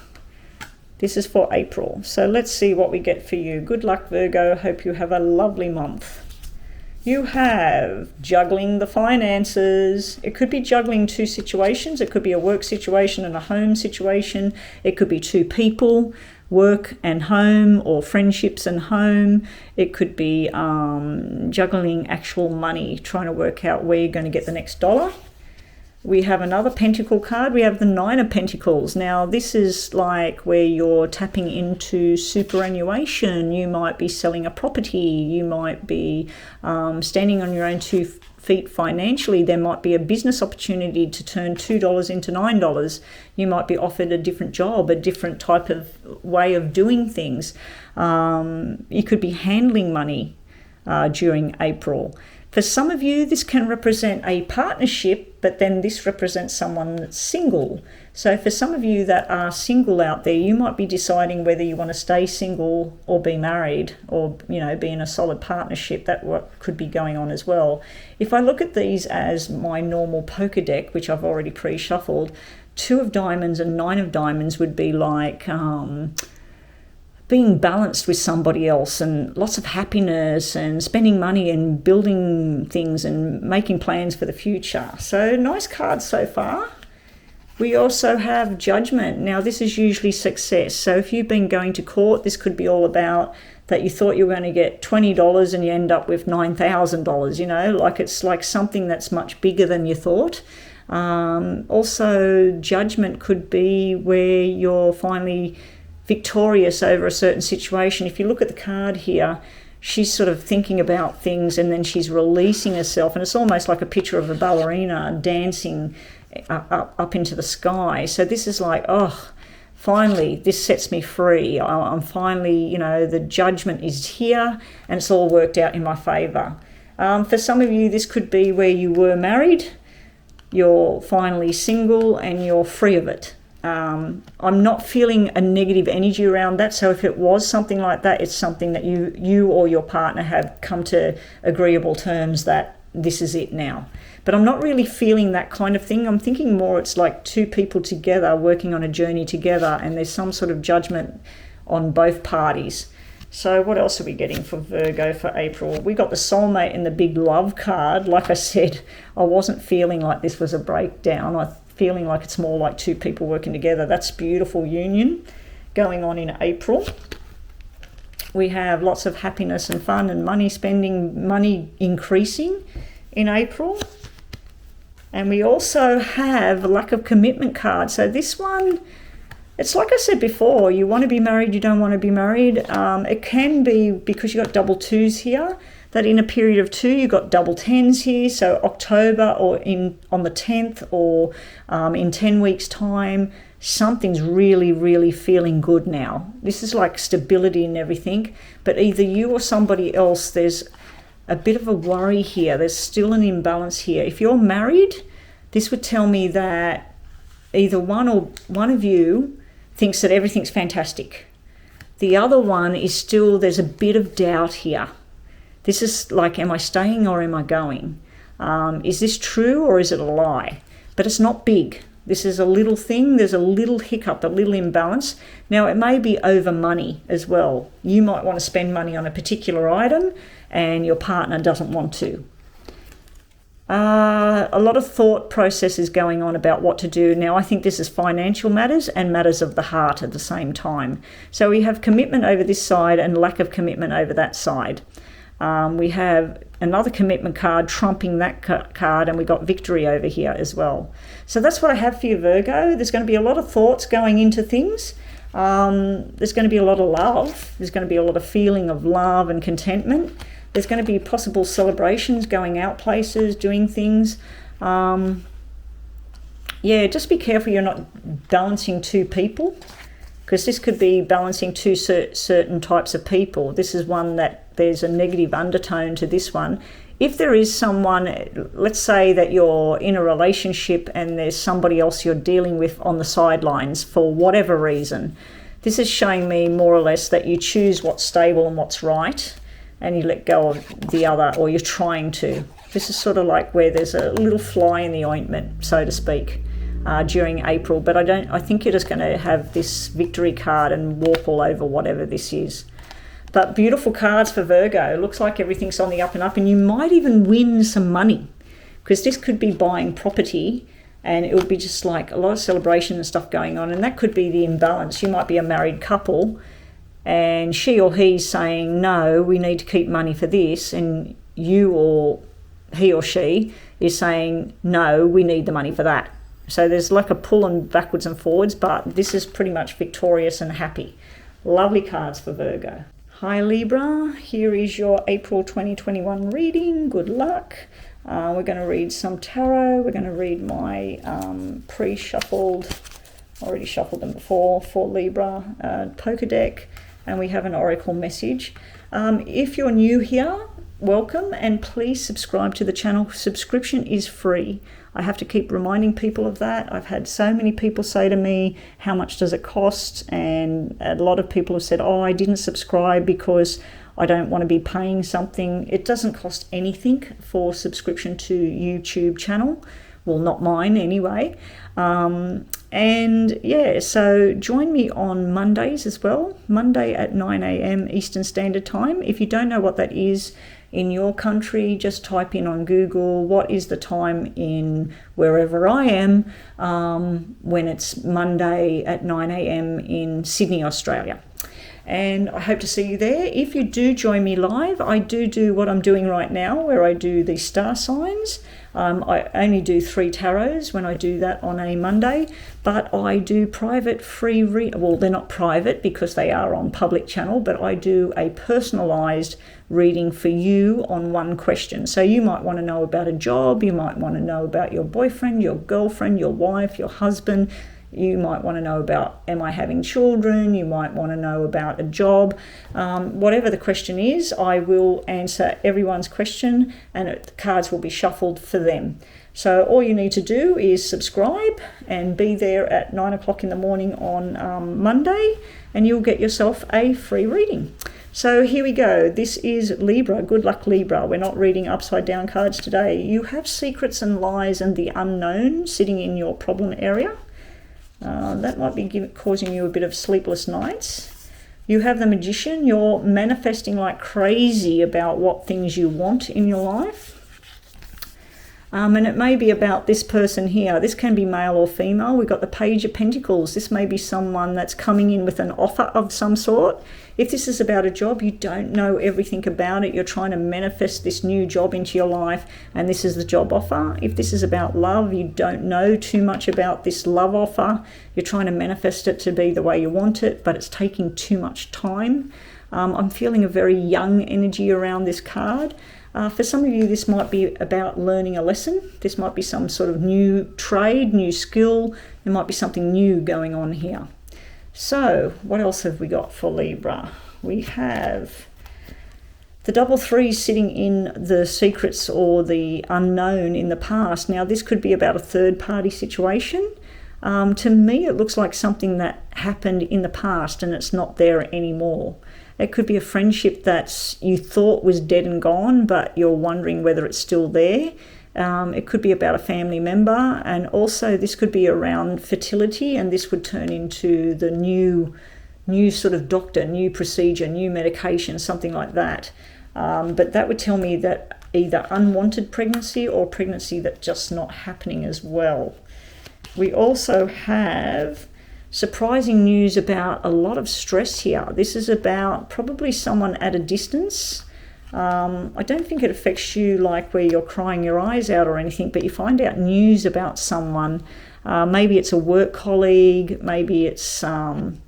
This is for April. So let's see what we get for you. Good luck, Virgo. Hope you have a lovely month. You have juggling the finances. It could be juggling 2 situations. It could be a work situation and a home situation. It could be 2 people, work and home, or friendships and home. It could be juggling actual money, trying to work out where you're going to get the next dollar. We have another pentacle card. We have the 9 of Pentacles. Now, this is like where you're tapping into superannuation. You might be selling a property. You might be standing on your own 2 feet financially. There might be a business opportunity to turn $2 into $9. You might be offered a different job, a different type of way of doing things. You could be handling money during April. For some of you, this can represent a partnership, but then this represents someone that's single. So for some of you that are single out there, you might be deciding whether you want to stay single or be married, or, be in a solid partnership. That what could be going on as well. If I look at these as my normal poker deck, which I've already pre-shuffled, 2 of diamonds and 9 of diamonds would be like being balanced with somebody else, and lots of happiness and spending money and building things and making plans for the future. So nice cards so far. We also have Judgment. Now this is usually success. So if you've been going to court, this could be all about that you thought you were going to get $20 and you end up with $9,000, you know, like it's like something that's much bigger than you thought. Also, judgment could be where you're finally victorious over a certain situation. If you look at the card here, she's sort of thinking about things and then she's releasing herself, and it's almost like a picture of a ballerina dancing up into the sky. So this is like, oh, finally, this sets me free. I'm finally, you know, the judgment is here and it's all worked out in my favor. For some of you, this could be where you were married, you're finally single and you're free of it. I'm not feeling a negative energy around that. So if it was something like that, it's something that you or your partner have come to agreeable terms that this is it now. But I'm not really feeling that kind of thing. I'm thinking more it's like two people together working on a journey together, and there's some sort of judgment on both parties. So what else are we getting for Virgo for April? We got the soulmate and the big love card. Like I said, I wasn't feeling like this was a breakdown. I'm feeling like it's more like two people working together. That's beautiful union going on in April. We have lots of happiness and fun and money spending, money increasing in April. And we also have a lack of commitment card. So this one, it's like I said before, you want to be married, you don't want to be married. It can be because you got double twos here, that in a period of two, you got double tens here. So October or on the 10th or in 10 weeks time, something's really, really feeling good now. This is like stability and everything. But either you or somebody else, there's a bit of a worry here. There's still an imbalance here. If you're married, this would tell me that either one of you thinks that everything's fantastic. The other one is still, there's a bit of doubt here. This is like, am I staying or am I going? Is this true or is it a lie? But it's not big. This is a little thing. There's a little hiccup, a little imbalance. Now, it may be over money as well. You might want to spend money on a particular item and your partner doesn't want to. A lot of thought processes going on about what to do. Now, I think this is financial matters and matters of the heart at the same time. So we have commitment over this side and lack of commitment over that side. We have another commitment card trumping that card, and we got victory over here as well. So that's what I have for you, Virgo. There's going to be a lot of thoughts going into things. There's going to be a lot of love. There's going to be a lot of feeling of love and contentment. There's going to be possible celebrations, going out places, doing things. Yeah, just be careful you're not balancing two people, because this could be balancing two certain types of people. This is one that there's a negative undertone to this one. If there is someone, let's say that you're in a relationship and there's somebody else you're dealing with on the sidelines for whatever reason, this is showing me more or less that you choose what's stable and what's right, and you let go of the other, or you're trying to. This is sort of like where there's a little fly in the ointment, so to speak, during April. But I think you're just going to have this victory card and walk all over whatever this is. But beautiful cards for Virgo. It looks like everything's on the up and up, and you might even win some money, because this could be buying property, and it would be just like a lot of celebration and stuff going on, and that could be the imbalance. You might be a married couple, and she or he's saying, no, we need to keep money for this, and you or he or she is saying, no, we need the money for that. So there's like a pull and backwards and forwards, but this is pretty much victorious and happy. Lovely cards for Virgo. Hi Libra, here is your April 2021 reading. Good luck. We're going to read some tarot. We're going to read my pre-shuffled, already shuffled them before, for Libra, poker deck. And we have an oracle message. If you're new here, welcome, and please subscribe to the channel. Subscription is free. I have to keep reminding people of that. I've had so many people say to me, how much does it cost? And a lot of people have said, oh, I didn't subscribe because I don't want to be paying something. It doesn't cost anything for subscription to YouTube channel. Well, not mine anyway. And yeah, so join me on Mondays as well. Monday at 9 a.m. Eastern Standard Time. If you don't know what that is in your country, just type in on Google, what is the time in wherever I am when it's Monday at 9 a.m. in Sydney, Australia. and I hope to see you there. If you do join me live, I do what I'm doing right now, where I do the star signs. I only do 3 tarots when I do that on a Monday, but I do private free well, they're not private because they are on public channel, but I do a personalized reading for you on one question. So you might want to know about a job, you might want to know about your boyfriend, your girlfriend, your wife, your husband. You might want to know about, am I having children? You might want to know about a job. Whatever the question is, I will answer everyone's question, and the cards will be shuffled for them. So all you need to do is subscribe and be there at 9 o'clock in the morning on Monday, and you'll get yourself a free reading. So here we go. This is Libra. Good luck, Libra. We're not reading upside down cards today. You have secrets and lies and the unknown sitting in your problem area. That might be causing you a bit of sleepless nights. You have the Magician. You're manifesting like crazy about what things you want in your life. And it may be about this person here. This can be male or female. We've got the Page of Pentacles. This may be someone that's coming in with an offer of some sort. If this is about a job, you don't know everything about it. You're trying to manifest this new job into your life, and this is the job offer. If this is about love, you don't know too much about this love offer. You're trying to manifest it to be the way you want it, but it's taking too much time. I'm feeling a very young energy around this card. For some of you, this might be about learning a lesson. This might be some sort of new trade, new skill. There might be something new going on here. So what else have we got for Libra? We have the double 3 sitting in the secrets or the unknown in the past. Now this could be about a third party situation. To me, it looks like something that happened in the past and it's not there anymore. It could be a friendship that you thought was dead and gone, but you're wondering whether it's still there. It could be about a family member, and also this could be around fertility, and this would turn into the new sort of doctor, new procedure, new medication, something like that. But that would tell me that either unwanted pregnancy or pregnancy that's just not happening as well. We also have surprising news about a lot of stress here. This is about probably someone at a distance. I don't think it affects you like where you're crying your eyes out or anything, but you find out news about someone. Maybe it's a work colleague, maybe it's some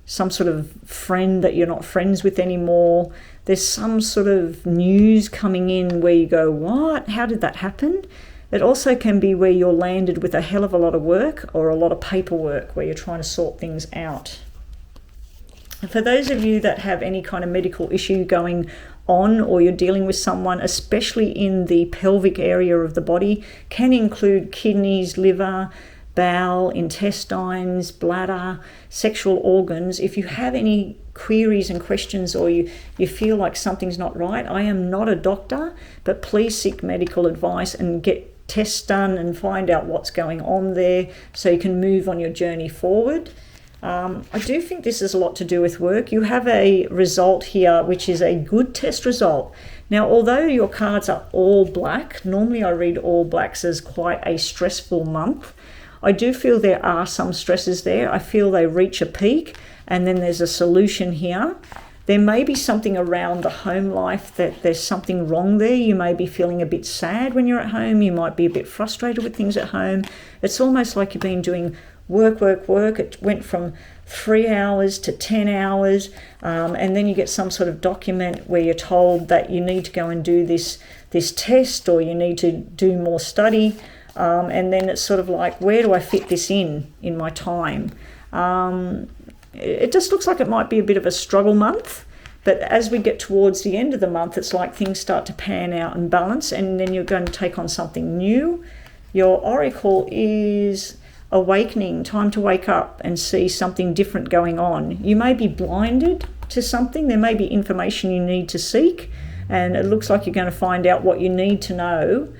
sort of friend that you're not friends with anymore. There's some sort of news coming in where you go, what? How did that happen? It also can be where you're landed with a hell of a lot of work or a lot of paperwork where you're trying to sort things out. And for those of you that have any kind of medical issue going on, or you're dealing with someone, especially in the pelvic area of the body, can include kidneys, liver, bowel, intestines, bladder, sexual organs. If you have any queries and questions, or you feel like something's not right, I am not a doctor, but please seek medical advice and get tests done and find out what's going on there so you can move on your journey forward. I do think this is a lot to do with work. You have a result here which is a good test result. Now, although your cards are all black, normally I read all blacks as quite a stressful month. I do feel there are some stresses there. I feel they reach a peak and then there's a solution here. There may be something around the home life that there's something wrong there. You may be feeling a bit sad when you're at home. You might be a bit frustrated with things at home. It's almost like you've been doing work. It went from 3 hours to 10 hours. And then you get some sort of document where you're told that you need to go and do this test, or you need to do more study. And then it's sort of like, where do I fit this in my time? It just looks like it might be a bit of a struggle month, but as we get towards the end of the month, it's like things start to pan out and balance, and then you're going to take on something new. Your oracle is awakening, time to wake up and see something different going on. You may be blinded to something. There may be information you need to seek, and it looks like you're going to find out what you need to know.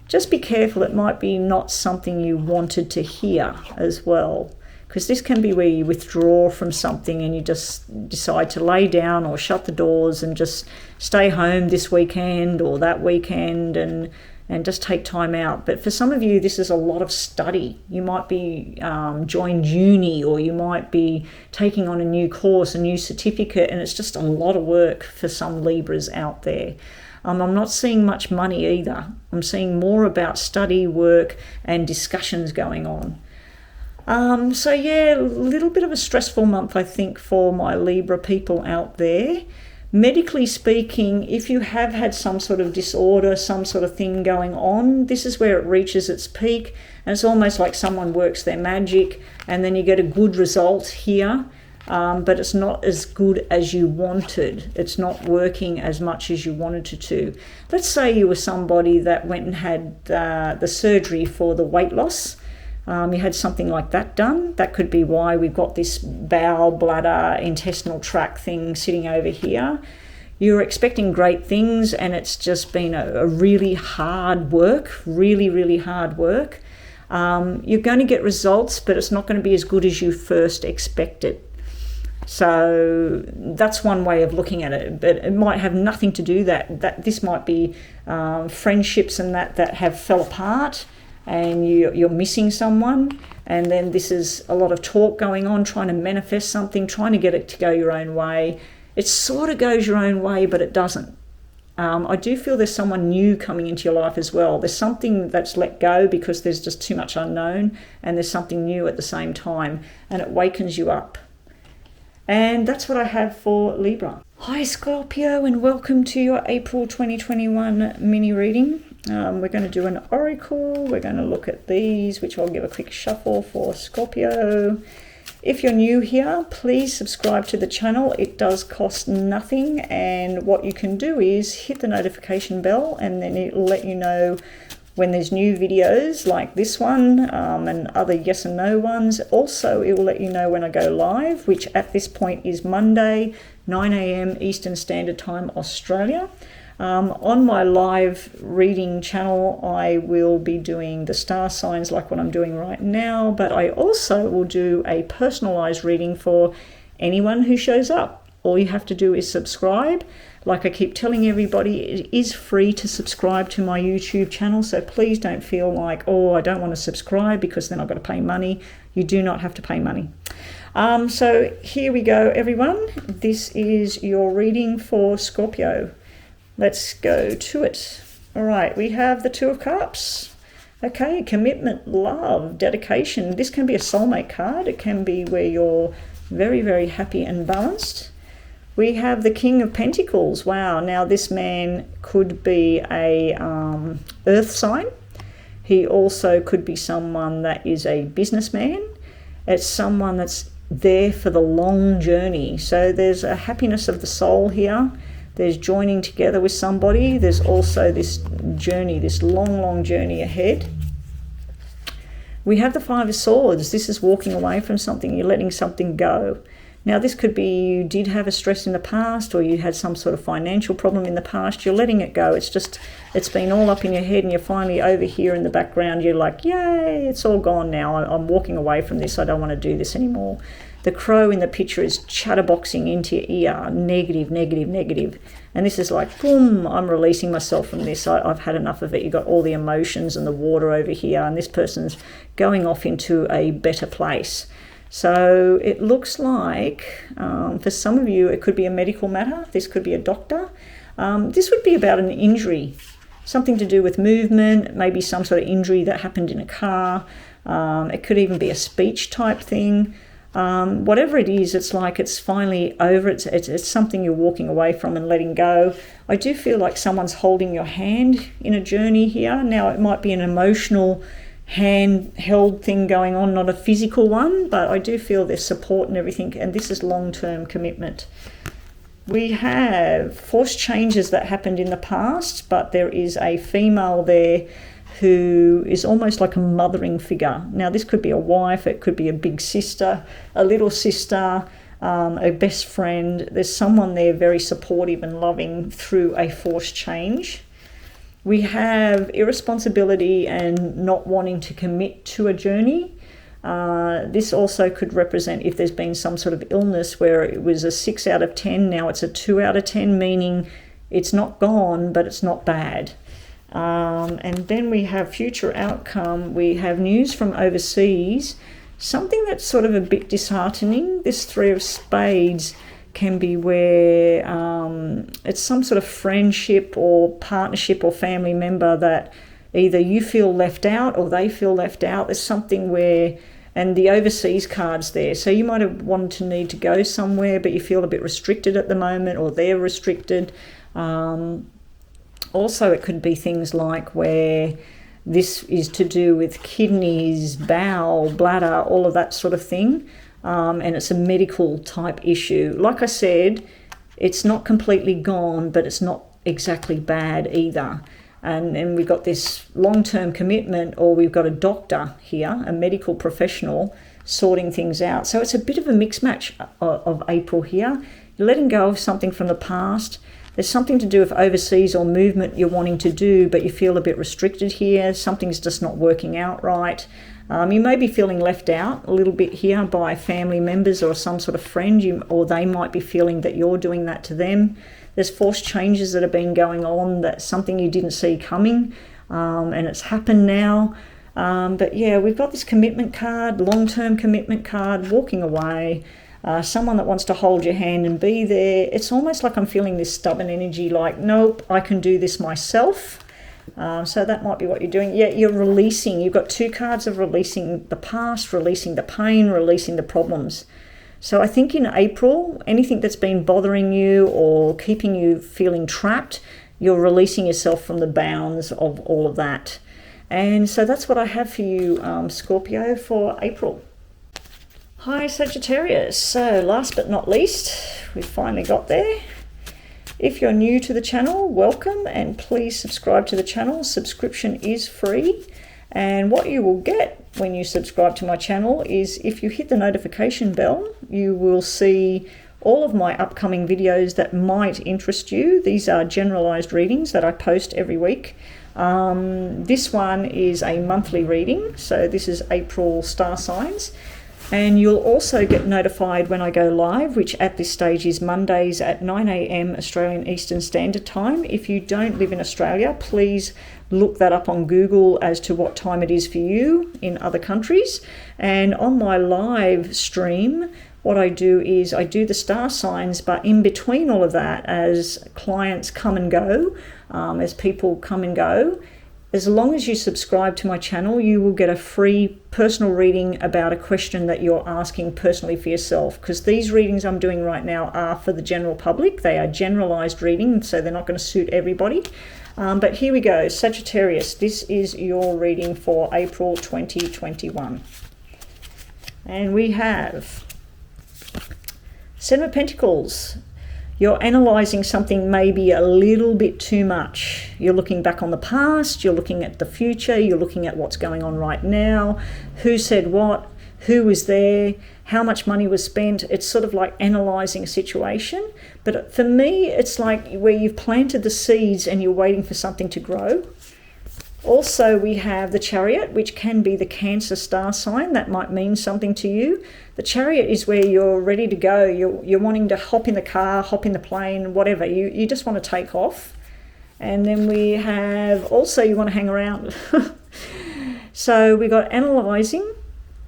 Just be careful. It might be not something you wanted to hear as well. because this can be where you withdraw from something and you just decide to lay down or shut the doors and just stay home this weekend or that weekend and just take time out. But for some of you, this is a lot of study. You might be joined uni, or you might be taking on a new course, a new certificate, and it's just a lot of work for some Libras out there. I'm not seeing much money either. I'm seeing more about study, work, and discussions going on. So yeah, a little bit of a stressful month, I think, for my Libra people out there. Medically speaking, if you have had some sort of disorder, some sort of thing going on, this is where it reaches its peak, and it's almost like someone works their magic and then you get a good result here, but it's not as good as you wanted. It's not working as much as you wanted it to. Let's say you were somebody that went and had the surgery for the weight loss. You had something like that done. That could be why we've got this bowel, bladder, intestinal tract thing sitting over here. You're expecting great things, and it's just been a really hard work, really hard work. You're going to get results, but it's not going to be as good as you first expected. So that's one way of looking at it, but it might have nothing to do that this might be friendships and that have fell apart, and you're missing someone, and then this is a lot of talk going on, trying to manifest something, trying to get it to go your own way. It sort of goes your own way, but it doesn't. I do feel there's someone new coming into your life as well. There's something that's let go because there's just too much unknown, and there's something new at the same time, and it wakens you up. And that's what I have for Libra. Hi Scorpio, and welcome to your April 2021 mini reading. We're going to do an oracle. We're going to look at these, which I'll give a quick shuffle for Scorpio. If you're new here, please subscribe to the channel. It does cost nothing, and what you can do is hit the notification bell, and then it'll let you know when there's new videos like this one and other yes and no ones. Also, it will let you know when I go live, which at this point is Monday, 9 a.m. Eastern Standard Time, Australia. On my live reading channel, I will be doing the star signs like what I'm doing right now, but I also will do a personalized reading for anyone who shows up. All you have to do is subscribe. Like I keep telling everybody, it is free to subscribe to my YouTube channel, so please don't feel like, oh, I don't want to subscribe because then I've got to pay money. You do not have to pay money. So here we go, everyone. This is your reading for Scorpio. Let's go to it. All right, we have the Two of Cups. Okay, commitment, love, dedication. This can be a soulmate card. It can be where you're very happy and balanced. We have the King of Pentacles. Wow, now this man could be a earth sign. He also could be someone that is a businessman. It's someone that's there for the long journey. So there's a happiness of the soul here. There's joining together with somebody. There's also this journey, this long journey ahead. We have the Five of Swords. This is walking away from something. You're letting something go. Now, this could be you did have a stress in the past, or you had some sort of financial problem in the past. You're letting it go. It's been all up in your head, and you're finally over here in the background. You're like, yay, it's all gone now. I'm walking away from this. I don't want to do this anymore. The crow in the picture is chatterboxing into your ear, negative. And this is like, boom, I'm releasing myself from this. I've had enough of it. You've got all the emotions and the water over here, and this person's going off into a better place. So it looks like, for some of you, it could be a medical matter. This could be a doctor. This would be about an injury, something to do with movement, maybe some sort of injury that happened in a car. It could even be a speech type thing. Whatever it is, it's like it's finally over. It's something you're walking away from and letting go. I do feel like someone's holding your hand in a journey here. Now, it might be an emotional hand-held thing going on, not a physical one, but I do feel there's support and everything, and this is long-term commitment. We have forced changes that happened in the past, but there is a female there who is almost like a mothering figure. Now, this could be a wife, it could be a big sister, a little sister, a best friend. There's someone there very supportive and loving through a forced change. We have irresponsibility and not wanting to commit to a journey. This also could represent if there's been some sort of illness where it was a 6 out of 10, now it's a 2 out of 10, meaning it's not gone, but it's not bad. And then we have future outcome. We have news from overseas, something that's sort of a bit disheartening. This 3 of Spades can be where it's some sort of friendship or partnership or family member that either you feel left out or they feel left out. There's something where, and the overseas card's there. So you might have wanted to need to go somewhere, but you feel a bit restricted at the moment, or they're restricted. Also, it could be things like where this is to do with kidneys, bowel, bladder, all of that sort of thing. And it's a medical type issue. Like I said, it's not completely gone, but it's not exactly bad either. And we've got this long-term commitment, or we've got a doctor here, a medical professional, sorting things out. So it's a bit of a mixed match of April here. You're letting go of something from the past. There's something to do with overseas or movement you're wanting to do, but you feel a bit restricted here. Something's just not working out right. You may be feeling left out a little bit here by family members or some sort of friend, or they might be feeling that you're doing that to them. There's forced changes that have been going on, that's something you didn't see coming, and it's happened now. But yeah, we've got this commitment card, long-term commitment card, walking away, someone that wants to hold your hand and be there. It's almost like I'm feeling this stubborn energy, like, nope, I can do this myself. So that might be what you're doing. Yeah, you're releasing. You've got 2 cards of releasing the past, releasing the pain, releasing the problems. So I think in April, anything that's been bothering you or keeping you feeling trapped, you're releasing yourself from the bounds of all of that. And so that's what I have for you, Scorpio, for April. Hi, Sagittarius. So last but not least, we finally got there. If you're new to the channel, welcome, and please subscribe to the channel. Subscription is free. And what you will get when you subscribe to my channel is, if you hit the notification bell, you will see all of my upcoming videos that might interest you. These are generalized readings that I post every week. This one is a monthly reading, so this is April star signs. And you'll also get notified when I go live, which at this stage is Mondays at 9 a.m. Australian Eastern Standard Time. If you don't live in Australia, please look that up on Google as to what time it is for you in other countries. And on my live stream, what I do is I do the star signs, but in between all of that, as clients come and go, as people come and go, as long as you subscribe to my channel, you will get a free personal reading about a question that you're asking personally for yourself, because these readings I'm doing right now are for the general public. They are generalized readings, so they're not going to suit everybody. But here we go, Sagittarius. This is your reading for April 2021. And we have 7 of Pentacles. You're analysing something maybe a little bit too much. You're looking back on the past, you're looking at the future, you're looking at what's going on right now, who said what, who was there, how much money was spent. It's sort of like analysing a situation. But for me, it's like where you've planted the seeds and you're waiting for something to grow. Also, we have the Chariot, which can be the Cancer star sign. That might mean something to you. The Chariot is where you're ready to go. You're wanting to hop in the car, hop in the plane, whatever. You just want to take off. And then we have also you want to hang around. So we got analysing,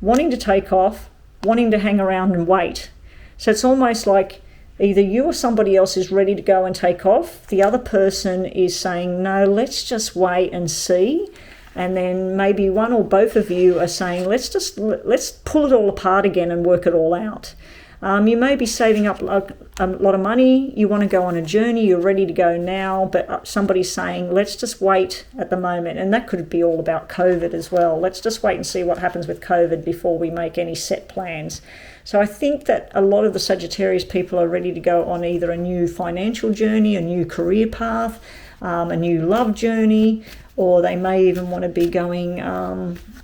wanting to take off, wanting to hang around and wait. So it's almost like either you or somebody else is ready to go and take off. The other person is saying, no, let's just wait and see. And then maybe one or both of you are saying, let's pull it all apart again and work it all out. You may be saving up a lot of money. You want to go on a journey. You're ready to go now, but somebody's saying, let's just wait at the moment. And that could be all about COVID as well. Let's just wait and see what happens with COVID before we make any set plans. So I think that a lot of the Sagittarius people are ready to go on either a new financial journey, a new career path, a new love journey, or they may even want to be going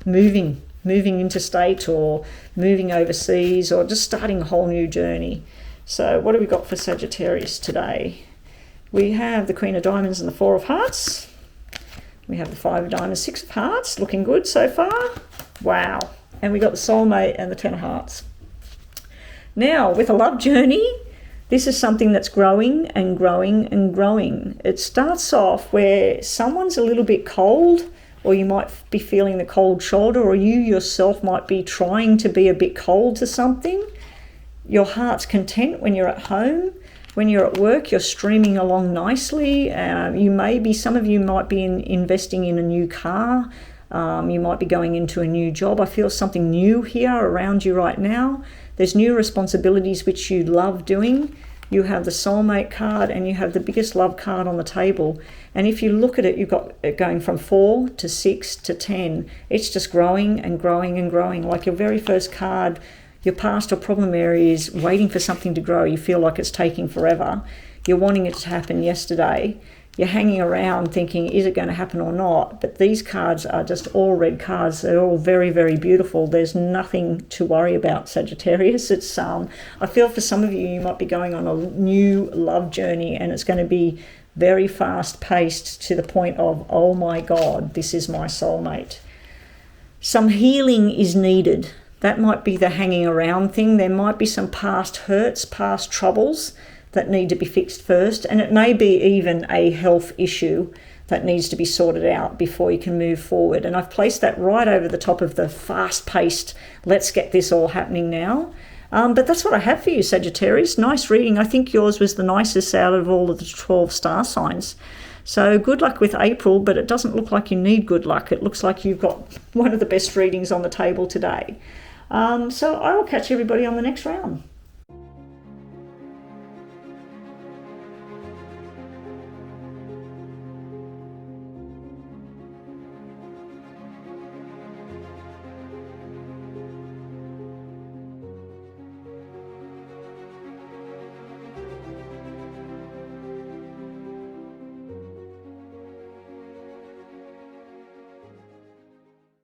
moving interstate or moving overseas, or just starting a whole new journey. So what have we got for Sagittarius today? We have the Queen of Diamonds and the Four of Hearts. We have the Five of Diamonds, Six of Hearts, looking good so far. Wow. And we got the soulmate and the Ten of Hearts. Now, with a love journey, this is something that's growing and growing and growing. It starts off where someone's a little bit cold, or you might be feeling the cold shoulder, or you yourself might be trying to be a bit cold to something. Your heart's content when you're at home. When you're at work, you're streaming along nicely. Some of you might be investing in a new car. You might be going into a new job. I feel something new here around you right now. There's new responsibilities which you love doing. You have the soulmate card and you have the biggest love card on the table. And if you look at it, you've got it going from 4 to 6 to 10. It's just growing and growing and growing. Like your very first card, your past or problem area is waiting for something to grow. You feel like it's taking forever. You're wanting it to happen yesterday. You're hanging around thinking, is it going to happen or not? But these cards are just all red cards. They're all very, very beautiful. There's nothing to worry about, Sagittarius. It's I feel for some of you, you might be going on a new love journey, and it's going to be very fast paced to the point of, oh my God, this is my soulmate. Some healing is needed. That might be the hanging around thing. There might be some past hurts, past troubles that need to be fixed first, and it may be even a health issue that needs to be sorted out before you can move forward. And I've placed that right over the top of the fast-paced, let's get this all happening now. But that's what I have for you, Sagittarius. Nice reading. I think yours was the nicest out of all of the 12 star signs. So good luck with April, but it doesn't look like you need good luck. It looks like you've got one of the best readings on the table today. So I will catch everybody on the next round.